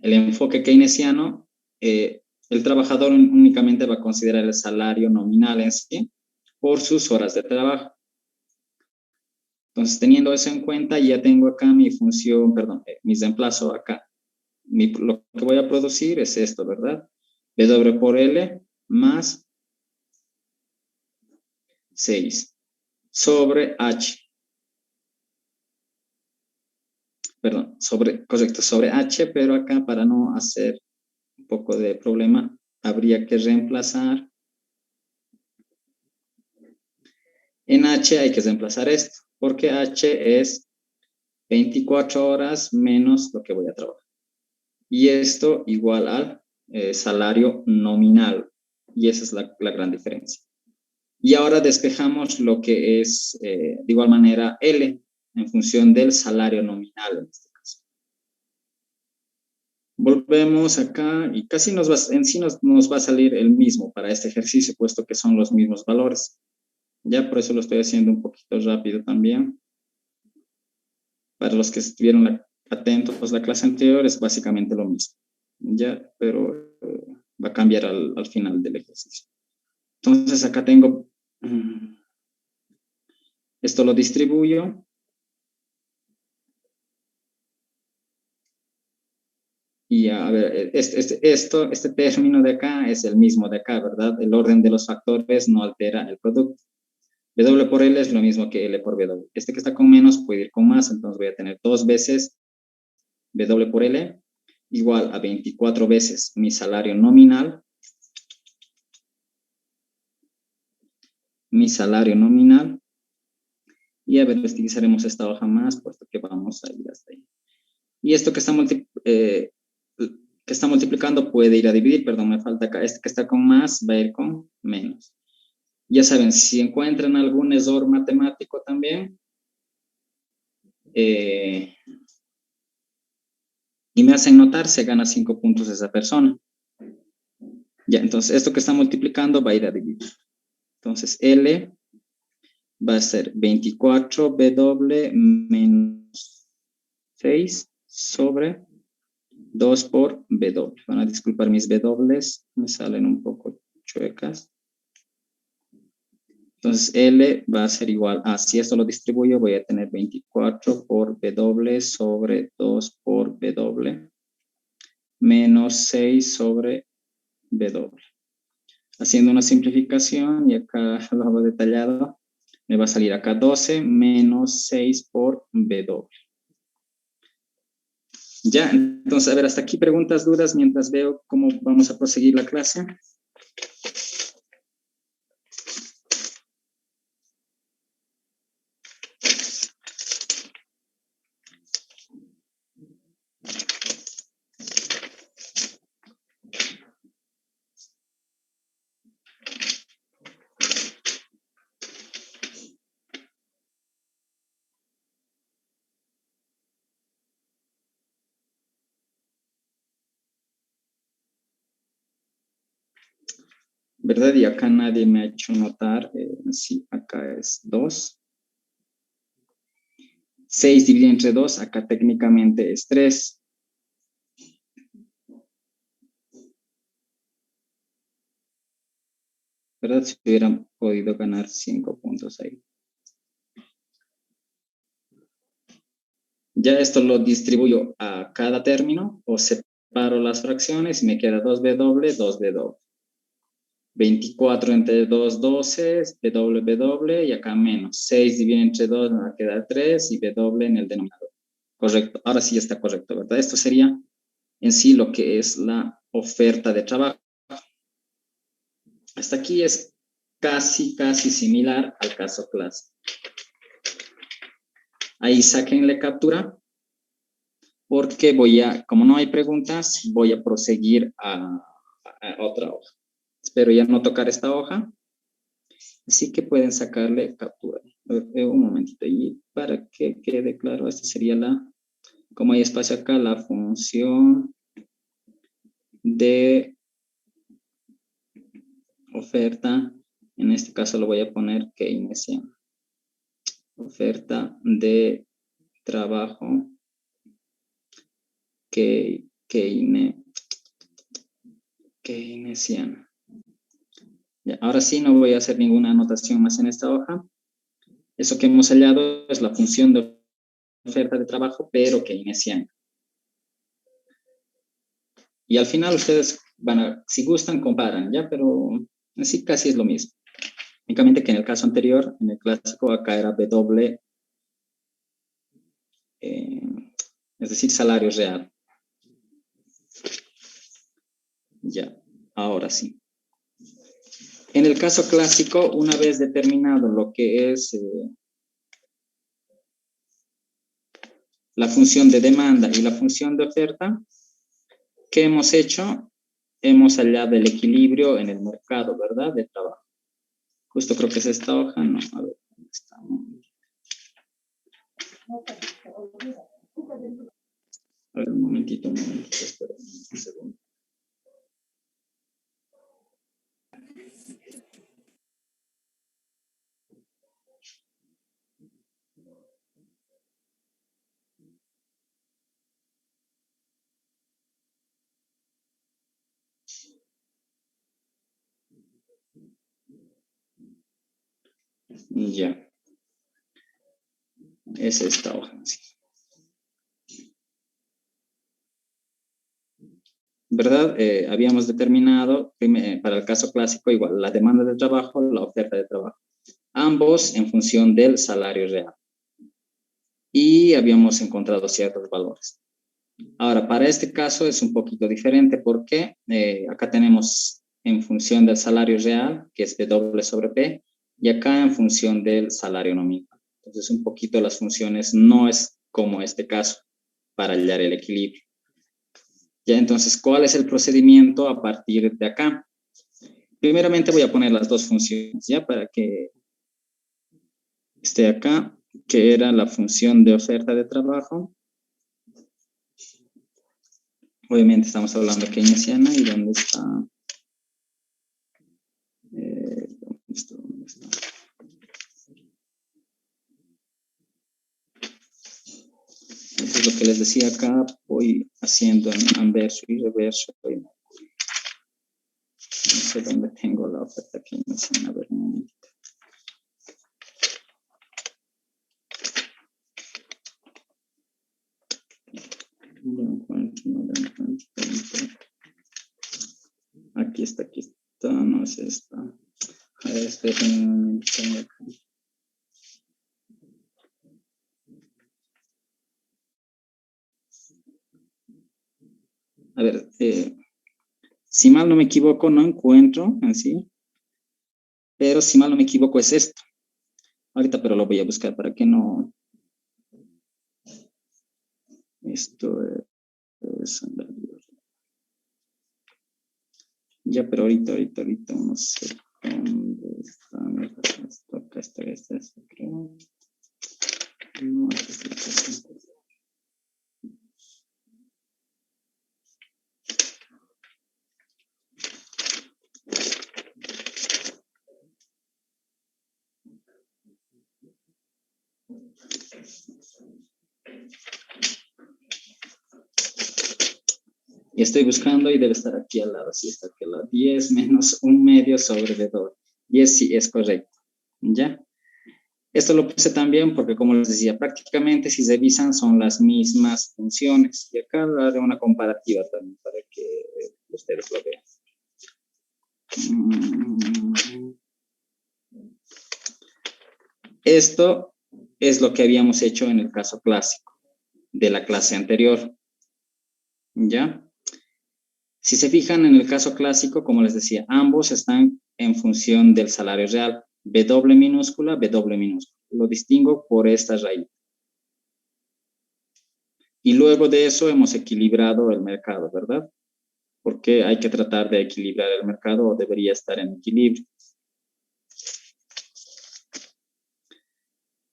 enfoque keynesiano, el trabajador únicamente va a considerar el salario nominal en sí por sus horas de trabajo. Entonces, teniendo eso en cuenta, ya tengo acá mi función, perdón, mi reemplazo acá. Lo que voy a producir es esto, ¿verdad? W por L más 6 sobre H. Perdón, correcto, sobre H, pero acá para no hacer un poco de problema, habría que reemplazar. En H hay que reemplazar esto, porque H es 24 horas menos lo que voy a trabajar. Y esto igual al salario nominal. Y esa es la gran diferencia. Y ahora despejamos lo que es, de igual manera, L, en función del salario nominal en este caso. Volvemos acá y casi en sí nos va a salir el mismo para este ejercicio, puesto que son los mismos valores. Ya por eso lo estoy haciendo un poquito rápido también. Para los que vieron atentos, la clase anterior es básicamente lo mismo, ya, pero va a cambiar al final del ejercicio. Entonces acá tengo, esto lo distribuyo. Y a ver, este término de acá es el mismo de acá, ¿verdad? El orden de los factores no altera el producto. W por L es lo mismo que L por W. Este que está con menos puede ir con más, entonces voy a tener 2 veces W por L igual a 24 veces mi salario nominal. Mi salario nominal. Y a ver, utilizaremos esta hoja más, puesto que vamos a ir hasta ahí. Y esto que está multiplicando puede ir a dividir, perdón, me falta acá. Este que está con más va a ir con menos. Ya saben, si encuentran algún error matemático también, y me hacen notar, se gana 5 puntos esa persona. Ya, entonces esto que está multiplicando va a ir a dividir. Entonces L va a ser 24W menos 6 sobre 2 por W. Van a disculpar mis W, me salen un poco chuecas. Entonces L va a ser igual a, si esto lo distribuyo, voy a tener 24 por W sobre 2 por W menos 6 sobre W. Haciendo una simplificación, y acá lo hago detallado, me va a salir acá 12 menos 6 por W. Ya, entonces, a ver, hasta aquí preguntas, dudas, mientras veo cómo vamos a proseguir la clase. ¿Verdad? Y acá nadie me ha hecho notar, sí, acá es 2. 6 dividido entre 2, acá técnicamente es 3. ¿Verdad? Si hubieran podido ganar 5 puntos ahí. Ya esto lo distribuyo a cada término o separo las fracciones y me queda 2W, 2W. 24 entre 2, 12, W, y acá menos. 6 dividido entre 2 me va a quedar 3 y W en el denominador. Correcto, ahora sí está correcto, ¿verdad? Esto sería en sí lo que es la oferta de trabajo. Hasta aquí es casi similar al caso clase. Ahí sáquenle captura, porque como no hay preguntas, voy a proseguir a otra hoja. Espero ya no tocar esta hoja, así que pueden sacarle captura. Un momentito, y para que quede claro, esta sería como hay espacio acá, la función de oferta, en este caso lo voy a poner keynesiana. Oferta de trabajo keynesiana. Ya, ahora sí no voy a hacer ninguna anotación más en esta hoja. Eso que hemos hallado es la función de oferta de trabajo, pero keynesiana. Y al final ustedes si gustan, comparan, ¿ya? Pero así casi es lo mismo. Únicamente que en el caso anterior, en el clásico, acá era W, es decir, salario real. Ya, ahora sí. En el caso clásico, una vez determinado lo que es la función de demanda y la función de oferta, ¿qué hemos hecho? Hemos hallado el equilibrio en el mercado, ¿verdad? De trabajo. Justo creo que es esta hoja, no, a ver, ¿dónde está? A ver, un momentito, espera un segundo. Ya, es esta hoja. Sí. ¿Verdad? Habíamos determinado para el caso clásico igual la demanda de trabajo, la oferta de trabajo, ambos en función del salario real. Y habíamos encontrado ciertos valores. Ahora, para este caso es un poquito diferente porque acá tenemos en función del salario real, que es W sobre P, y acá en función del salario nominal. Entonces, un poquito las funciones no es como este caso para hallar el equilibrio. Ya, entonces, ¿cuál es el procedimiento a partir de acá? Primeramente voy a poner las dos funciones, ya, para que esté acá, que era la función de oferta de trabajo. Obviamente estamos hablando keynesiana y ¿dónde está? ¿Dónde está? Eso es lo que les decía acá, voy haciendo en anverso y reverso. No sé dónde tengo la oferta keynesiana, a ver un momento. No lo encuentro. Aquí está, no es esta. A ver, espérenme un momento. A ver, si mal no me equivoco, no encuentro así, pero si mal no me equivoco es esto. Ahorita, pero lo voy a buscar para que no... Esto es... Ya, pero ahorita, no sé dónde está. Acá está, creo. No, aquí está. Y estoy buscando y debe estar aquí al lado. Sí, está aquí al lado. 10 menos 1/2 sobre B2. 10 sí es correcto. ¿Ya? Esto lo puse también porque, como les decía, prácticamente si revisan son las mismas funciones. Y acá haré una comparativa también para que ustedes lo vean. Esto es lo que habíamos hecho en el caso clásico de la clase anterior. ¿Ya? Si se fijan en el caso clásico, como les decía, ambos están en función del salario real. W minúscula, W minúscula. Lo distingo por esta raíz. Y luego de eso hemos equilibrado el mercado, ¿verdad? Porque hay que tratar de equilibrar el mercado o debería estar en equilibrio.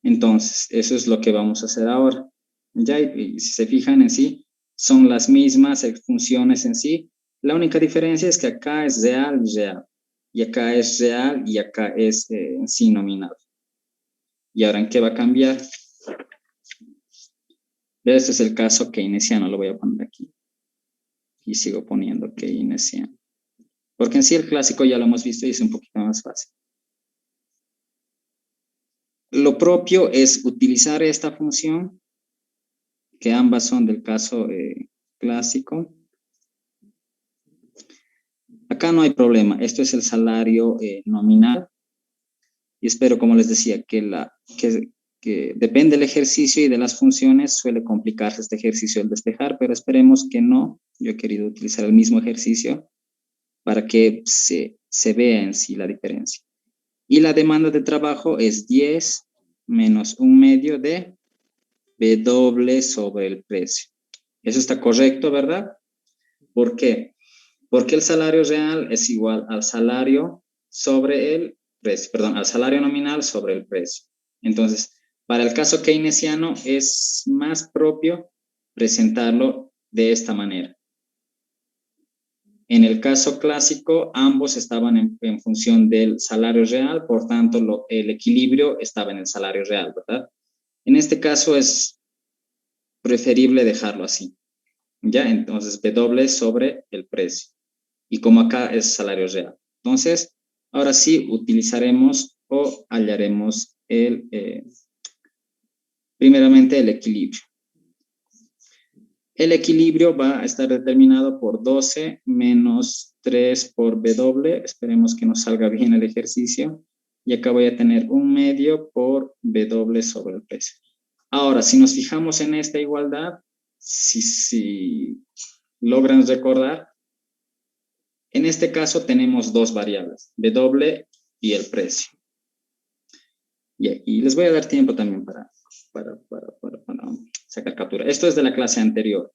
Entonces, eso es lo que vamos a hacer ahora. Ya, y si se fijan en sí, son las mismas funciones en sí. La única diferencia es que acá es real y real. Y acá es real y acá es en sí nominal. ¿Y ahora en qué va a cambiar? Este es el caso keynesiano, lo voy a poner aquí. Y sigo poniendo keynesiano. Porque en sí el clásico ya lo hemos visto y es un poquito más fácil. Lo propio es utilizar esta función, que ambas son del caso clásico. Acá no hay problema, esto es el salario nominal. Y espero, como les decía, que depende del ejercicio y de las funciones, suele complicarse este ejercicio el despejar, pero esperemos que no. Yo he querido utilizar el mismo ejercicio para que se vea en sí la diferencia. Y la demanda de trabajo es 10 menos 1/2 de W sobre el precio. Eso está correcto, ¿verdad? ¿Por qué? Porque el salario real es igual al salario sobre el precio, perdón, al salario nominal sobre el precio. Entonces, para el caso keynesiano es más propio presentarlo de esta manera. En el caso clásico, ambos estaban en función del salario real, por tanto, el equilibrio estaba en el salario real, ¿verdad? En este caso es preferible dejarlo así, ¿ya? Entonces, W sobre el precio. Y como acá es salario real. Entonces, Ahora sí, utilizaremos o hallaremos primeramente el equilibrio. El equilibrio va a estar determinado por 12 menos 3 por W. Esperemos que nos salga bien el ejercicio. Y acá voy a tener 1/2 por W sobre el precio. Ahora, si nos fijamos en esta igualdad, si logran recordar, en este caso tenemos dos variables, W y el precio. Y les voy a dar tiempo también para sacar captura. Esto es de la clase anterior.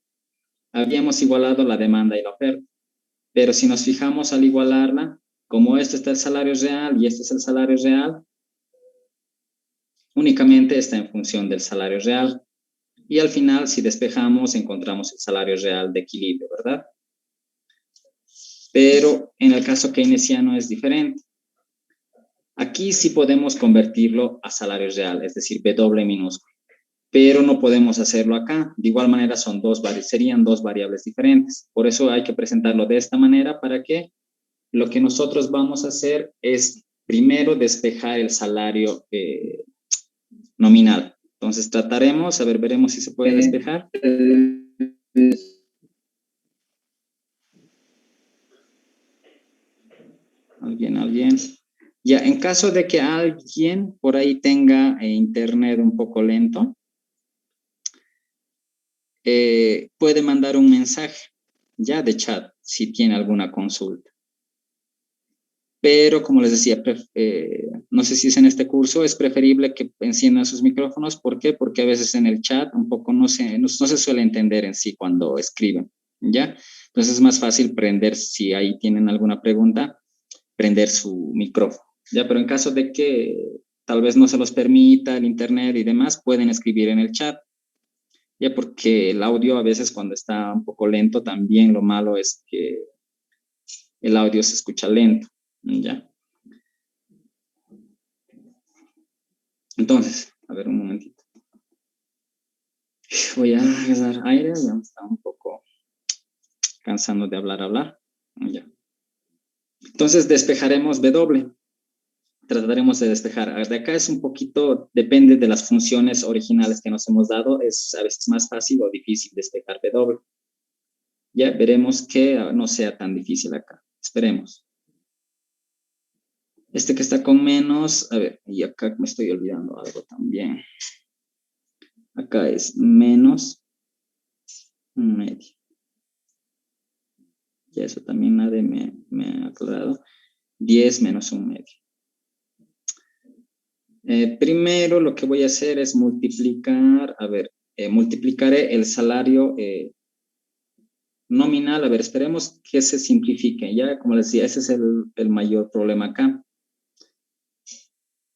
Habíamos igualado la demanda y la oferta, pero si nos fijamos al igualarla, como esto está el salario real y este es el salario real, únicamente está en función del salario real. Y al final, si despejamos, encontramos el salario real de equilibrio, ¿verdad? Pero en el caso keynesiano es diferente. Aquí sí podemos convertirlo a salario real, es decir, W minúsculo, pero no podemos hacerlo acá. De igual manera serían dos variables diferentes. Por eso hay que presentarlo de esta manera para que lo que nosotros vamos a hacer es primero despejar el salario nominal. Entonces trataremos, a ver, veremos si se puede despejar. ¿Alguien? Ya, en caso de que alguien por ahí tenga internet un poco lento, puede mandar un mensaje ya de chat si tiene alguna consulta. Pero como les decía, no sé si es en este curso, es preferible que enciendan sus micrófonos. ¿Por qué? Porque a veces en el chat un poco no se suele entender en sí cuando escriben, ¿ya? Entonces es más fácil prender, si ahí tienen alguna pregunta, prender su micrófono, ¿ya? Pero en caso de que tal vez no se los permita el internet y demás, pueden escribir en el chat, ya, porque el audio a veces cuando está un poco lento, también lo malo es que el audio se escucha lento, ¿ya? Entonces, a ver un momentito. Voy a dar aire, ya me está un poco cansando de hablar. Ya. Entonces despejaremos W. Trataremos de despejar. De acá es un poquito, depende de las funciones originales que nos hemos dado, es a veces más fácil o difícil despejar W. Ya veremos que no sea tan difícil acá. Esperemos. Este que está con menos, a ver, y acá me estoy olvidando algo también. Acá es menos 1/2. Ya eso también nadie me ha aclarado. 10 menos 1/2. Primero lo que voy a hacer es multiplicar, multiplicaré el salario nominal. A ver, esperemos que se simplifique. Ya, como les decía, ese es el mayor problema acá.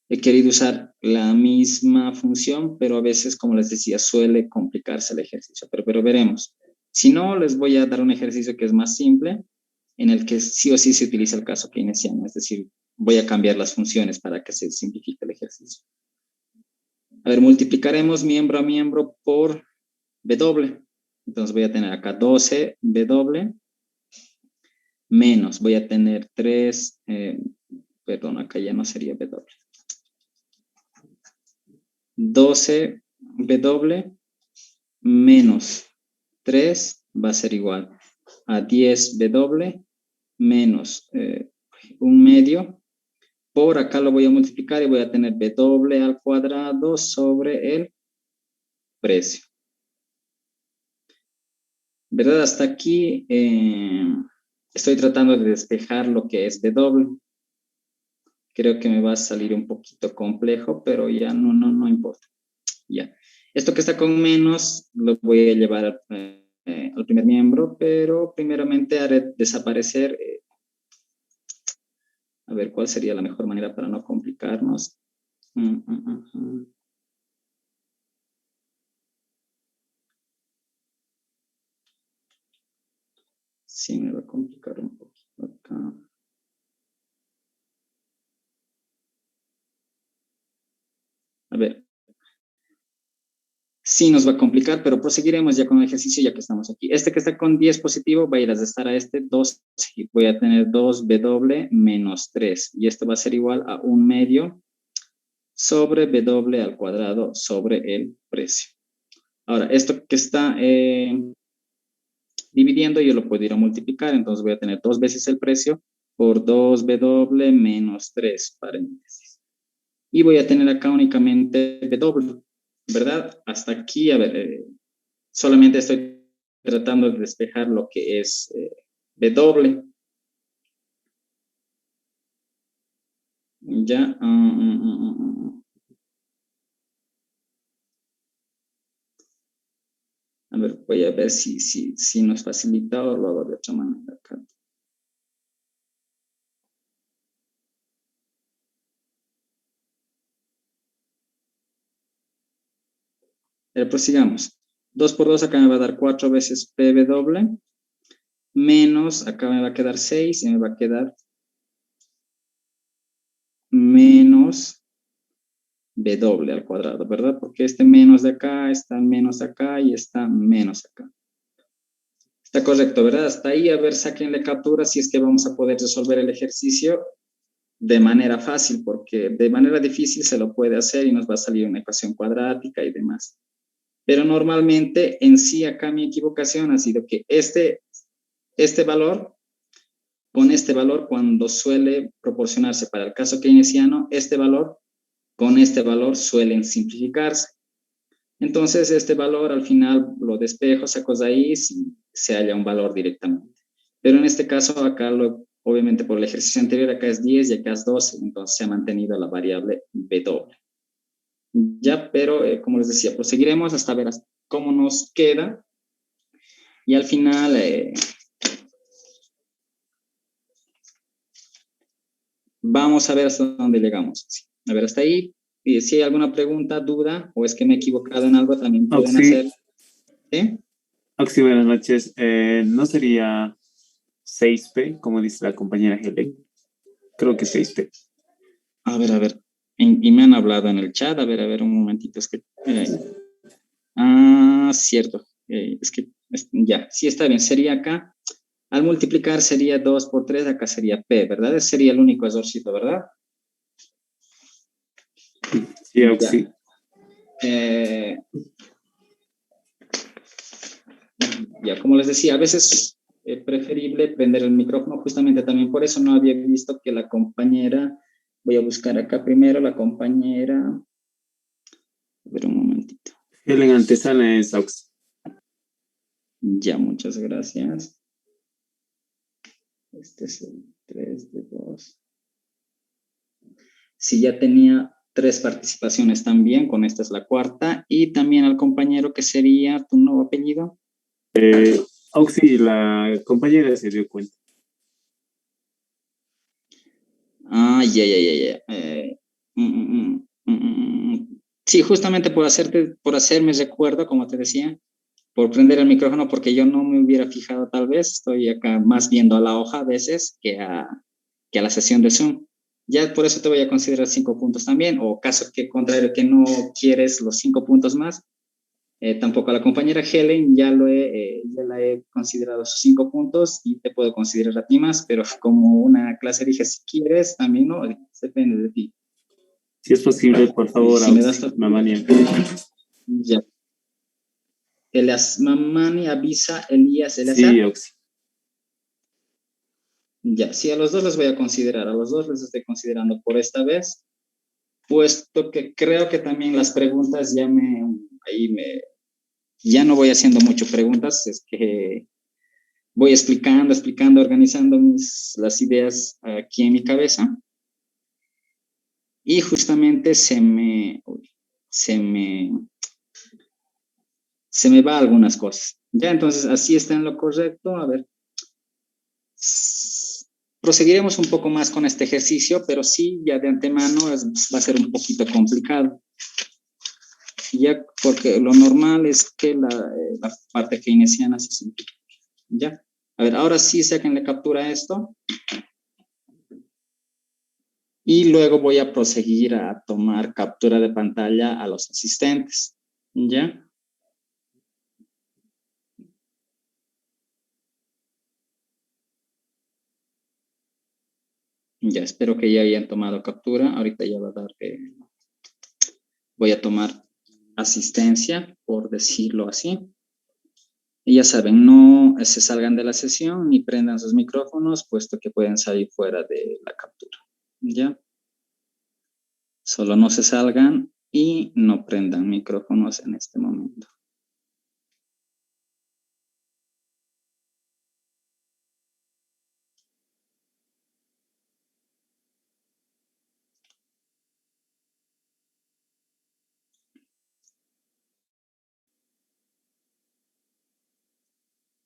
He querido usar la misma función, pero a veces, como les decía, suele complicarse el ejercicio. Pero veremos. Si no, les voy a dar un ejercicio que es más simple, en el que sí o sí se utiliza el caso keynesiano. Es decir, voy a cambiar las funciones para que se simplifique el ejercicio. A ver, multiplicaremos miembro a miembro por W. Entonces voy a tener acá 12 W menos, voy a tener 3, perdón, acá ya no sería W. 12 W menos 3 va a ser igual a 10 W menos 1/2. Por acá lo voy a multiplicar y voy a tener W al cuadrado sobre el precio. ¿Verdad? Hasta aquí estoy tratando de despejar lo que es W. Creo que me va a salir un poquito complejo, pero ya no importa. Ya. Esto que está con menos lo voy a llevar al primer miembro, pero primeramente haré desaparecer. A ver, ¿cuál sería la mejor manera para no complicarnos? Sí, me va a complicar un poquito acá. A ver. sí nos va a complicar, pero proseguiremos ya con el ejercicio ya que estamos aquí. Este que está con 10 positivo va a ir a restar a este 2 y voy a tener 2W menos 3. Y esto va a ser igual a 1/2 sobre W al cuadrado sobre el precio. Ahora, esto que está dividiendo yo lo puedo ir a multiplicar, entonces voy a tener 2 veces el precio por 2W menos 3, paréntesis. Y voy a tener acá únicamente W, ¿verdad? Hasta aquí, a ver, solamente estoy tratando de despejar lo que es W. Ya. A ver, voy a ver si nos facilita o lo hago de otra manera acá. Prosigamos. 2 por 2 acá me va a dar 4 veces PW, menos, acá me va a quedar 6 y me va a quedar menos W al cuadrado, ¿verdad? Porque este menos de acá está menos acá y está menos acá. Está correcto, ¿verdad? Hasta ahí, a ver, sáquenle captura si es que vamos a poder resolver el ejercicio de manera fácil, porque de manera difícil se lo puede hacer y nos va a salir una ecuación cuadrática y demás. Pero normalmente en sí acá mi equivocación ha sido que este valor, con este valor, cuando suele proporcionarse para el caso keynesiano, este valor con este valor suelen simplificarse. Entonces, este valor al final lo despejo, saco de ahí si se halla un valor directamente. Pero en este caso, acá obviamente por el ejercicio anterior, acá es 10 y acá es 12, entonces se ha mantenido la variable W. Ya, pero como les decía, proseguiremos hasta ver cómo nos queda. Y al final, vamos a ver hasta dónde llegamos. A ver, hasta ahí. Y si hay alguna pregunta, duda, o es que me he equivocado en algo, también pueden hacer. ¿Sí? Oxy, buenas noches. ¿No sería 6P, como dice la compañera Helen? Creo que 6P. A ver. Y me han hablado en el chat. A ver, un momentito. Es que. Cierto. Es que. Ya, sí está bien. Sería acá. Al multiplicar sería 2 por 3. Acá sería P, ¿verdad? Ese sería el único errorcito, ¿verdad? Sí, Oxy. Ya, como les decía, a veces es preferible prender el micrófono, justamente también por eso no había visto que la compañera, voy a buscar acá primero la compañera, a ver un momentito. Helen Antesana es Oxy. Ya, muchas gracias. Este es el 3 de 2. Sí, ya tenía 3 participaciones también, con esta es la cuarta, y también al compañero que sería tu nuevo apellido. Oxy, la compañera se dio cuenta. Ya. Sí, justamente por hacerme recuerdo, como te decía, por prender el micrófono, porque yo no me hubiera fijado tal vez, estoy acá más viendo a la hoja a veces que a la sesión de Zoom. Ya por eso te voy a considerar 5 puntos también, o caso que contrario que no quieres los 5 puntos más, tampoco a la compañera Helen ya la he considerado sus 5 puntos y te puedo considerar a ti más, pero como una clase dije, si quieres, también no, depende de ti. Si es posible, por favor, si me das Mamani. Ya. Mamani, Avisa, Elías, Eleazar. Sí, Oxy. Ya, sí, a los dos les voy a considerar, a los dos les estoy considerando por esta vez, puesto que creo que también las preguntas ya no voy haciendo mucho preguntas, es que voy explicando, organizando las ideas aquí en mi cabeza y justamente se me va algunas cosas. Ya, entonces así está en lo correcto. A ver, proseguiremos un poco más con este ejercicio, pero sí, ya de antemano va a ser un poquito complicado. Ya, porque lo normal es que la parte keynesiana se simplifique. Ya. A ver, ahora sí sáquenle captura a esto. Y luego voy a proseguir a tomar captura de pantalla a los asistentes. ¿Ya? Ya, espero que ya hayan tomado captura. Ahorita ya va a dar, voy a tomar asistencia, por decirlo así. Y ya saben, no se salgan de la sesión ni prendan sus micrófonos, puesto que pueden salir fuera de la captura. ¿Ya? Solo no se salgan y no prendan micrófonos en este momento.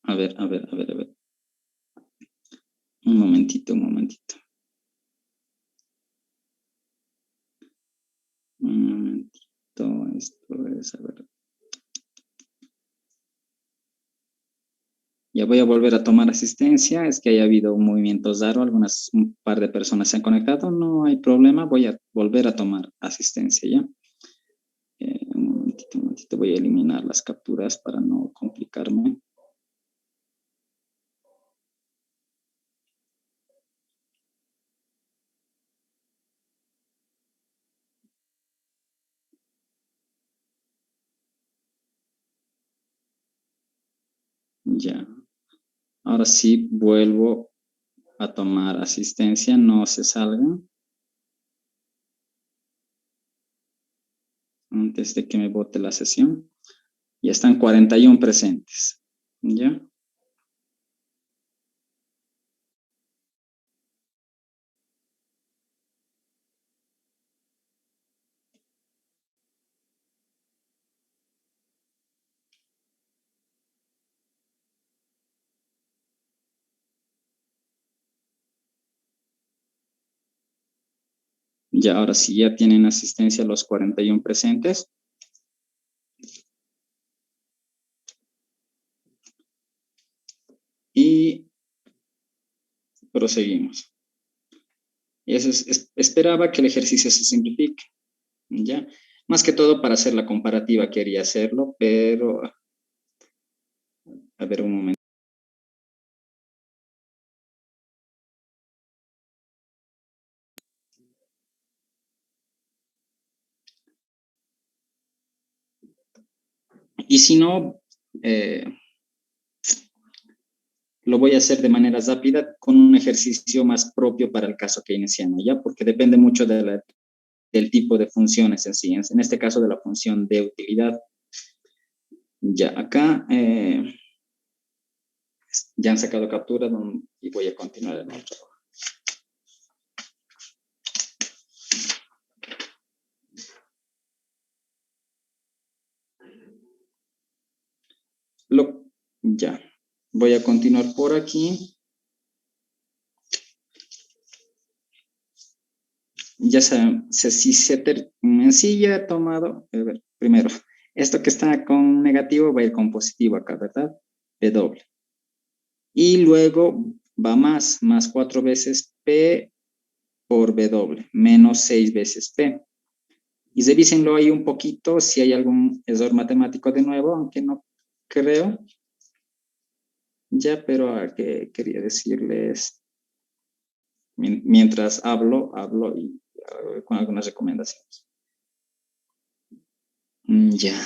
A ver. Un momentito. Un momentito, esto es, a ver. Ya voy a volver a tomar asistencia, es que haya habido un movimiento raro, un par de personas se han conectado, no hay problema, voy a volver a tomar asistencia, ¿ya? Un momentito, voy a eliminar las capturas para no complicarme. Ya, ahora sí vuelvo a tomar asistencia, no se salgan antes de que me bote la sesión. Ya están 41 presentes, ¿ya? Ya, ahora sí, ya tienen asistencia los 41 presentes. Y proseguimos. Esperaba que el ejercicio se simplifique, ¿ya? Más que todo para hacer la comparativa quería hacerlo, pero a ver un momento. Y si no, lo voy a hacer de manera rápida con un ejercicio más propio para el caso keynesiano, ¿ya? Porque depende mucho del tipo de funciones en sí, en este caso de la función de utilidad. Ya, acá ya han sacado captura y voy a continuar en otro. Ya, voy a continuar por aquí. Ya saben, si en sí ya he tomado, a ver, primero, esto que está con negativo va a ir con positivo acá, ¿verdad? W. Y luego va más 4 veces P por W, menos 6 veces P. Y revísenlo ahí un poquito si hay algún error matemático de nuevo, aunque no creo. Ya, pero que quería decirles, mientras hablo y con algunas recomendaciones. Ya,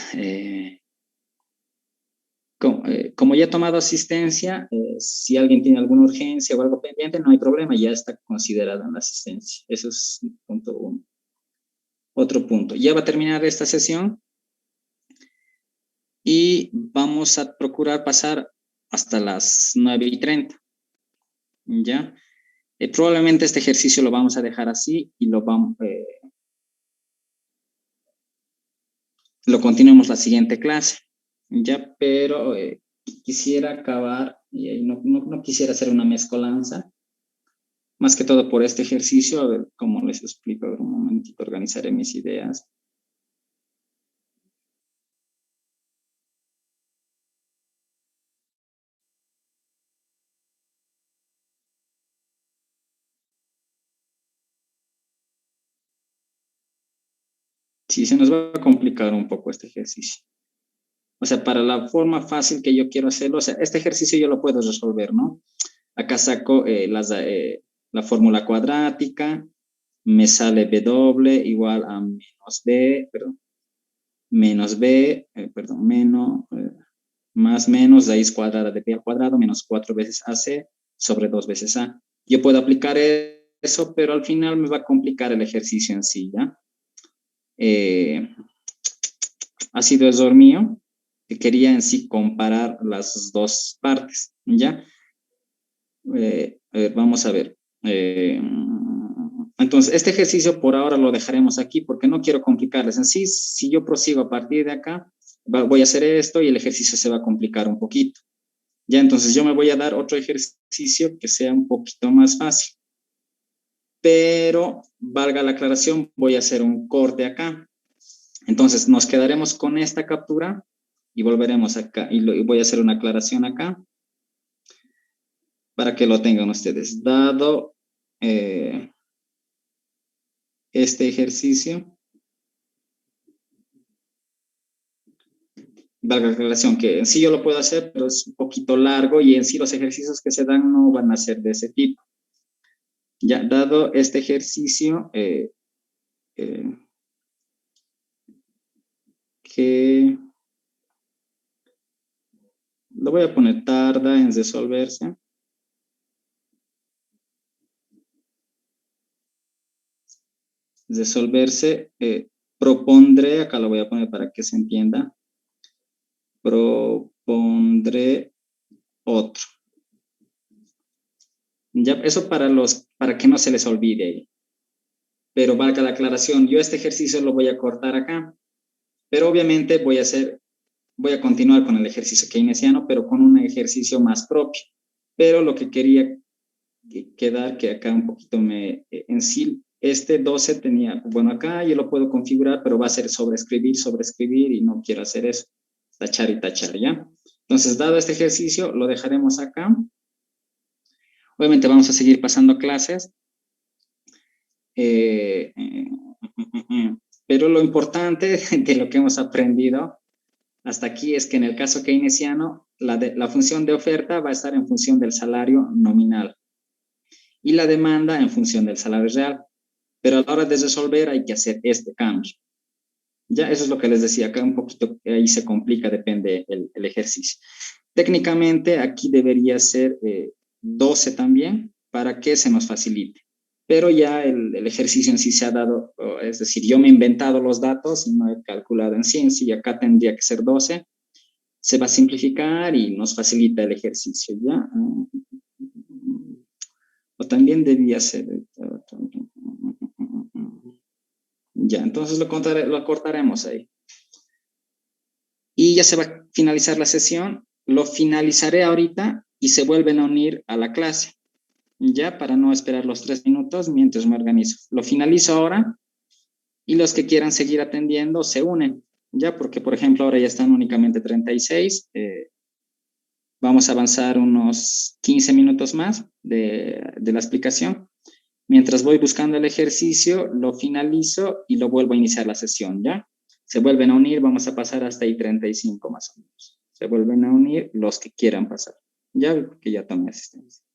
como ya he tomado asistencia, si alguien tiene alguna urgencia o algo pendiente, no hay problema, ya está considerada en la asistencia. Eso es punto uno. Otro punto, ya va a terminar esta sesión y vamos a procurar pasar hasta las 9:30. ¿Ya? Probablemente este ejercicio lo vamos a dejar así y lo continuemos la siguiente clase. ¿Ya? Pero quisiera acabar, y no quisiera hacer una mezcolanza, más que todo por este ejercicio, a ver cómo les explico, a ver, un momentito, organizaré mis ideas. Sí, se nos va a complicar un poco este ejercicio. O sea, para la forma fácil que yo quiero hacerlo, o sea, este ejercicio yo lo puedo resolver, ¿no? Acá saco la fórmula cuadrática, me sale W igual a menos B, perdón, menos B, perdón, menos, más menos raíz cuadrada de B al cuadrado, menos 4 veces AC sobre 2 veces A. Yo puedo aplicar eso, pero al final me va a complicar el ejercicio en sí, ¿ya? Ha sido error mío, que quería en sí comparar las dos partes, ¿ya? A ver, vamos a ver. Entonces, este ejercicio por ahora lo dejaremos aquí porque no quiero complicarles. En sí, si yo prosigo a partir de acá, voy a hacer esto y el ejercicio se va a complicar un poquito. Ya, entonces yo me voy a dar otro ejercicio que sea un poquito más fácil. Pero, valga la aclaración, voy a hacer un corte acá. Entonces, nos quedaremos con esta captura y volveremos acá. Y voy a hacer una aclaración acá para que lo tengan ustedes. Dado este ejercicio, valga la aclaración, que en sí yo lo puedo hacer, pero es un poquito largo y en sí los ejercicios que se dan no van a ser de ese tipo. Ya, dado este ejercicio, que lo voy a poner tarda en resolverse. Resolverse, propondré, acá lo voy a poner para que se entienda, propondré otro. Ya, eso para que no se les olvide. Pero valga la aclaración, yo este ejercicio lo voy a cortar acá, pero obviamente voy a continuar con el ejercicio keynesiano, pero con un ejercicio más propio. Pero lo que quería quedar, que acá un poquito en sí, este 12 tenía, bueno, acá yo lo puedo configurar, pero va a ser sobreescribir y no quiero hacer eso, tachar y tachar, ¿ya? Entonces, dado este ejercicio, lo dejaremos acá. Obviamente vamos a seguir pasando clases. Pero lo importante de lo que hemos aprendido hasta aquí es que en el caso keynesiano, la función de oferta va a estar en función del salario nominal y la demanda en función del salario real. Pero a la hora de resolver hay que hacer este cambio. Ya, eso es lo que les decía, acá un poquito, ahí se complica, depende el ejercicio. Técnicamente aquí debería ser 12 también, para que se nos facilite. Pero ya el ejercicio en sí se ha dado, es decir, yo me he inventado los datos y no he calculado en sí acá tendría que ser 12, se va a simplificar y nos facilita el ejercicio, ¿ya? O también debía ser... Ya, entonces lo cortaremos ahí. Y ya se va a finalizar la sesión. Lo finalizaré ahorita y se vuelven a unir a la clase. Ya, para no esperar los 3 minutos mientras me organizo. Lo finalizo ahora y los que quieran seguir atendiendo se unen. Ya, porque por ejemplo ahora ya están únicamente 36. Vamos a avanzar unos 15 minutos más de la explicación. Mientras voy buscando el ejercicio, lo finalizo y lo vuelvo a iniciar la sesión, ¿ya? Se vuelven a unir, vamos a pasar hasta ahí 35 más o menos. Se vuelven a unir los que quieran pasar, ¿ya? Porque ya tomé asistencia.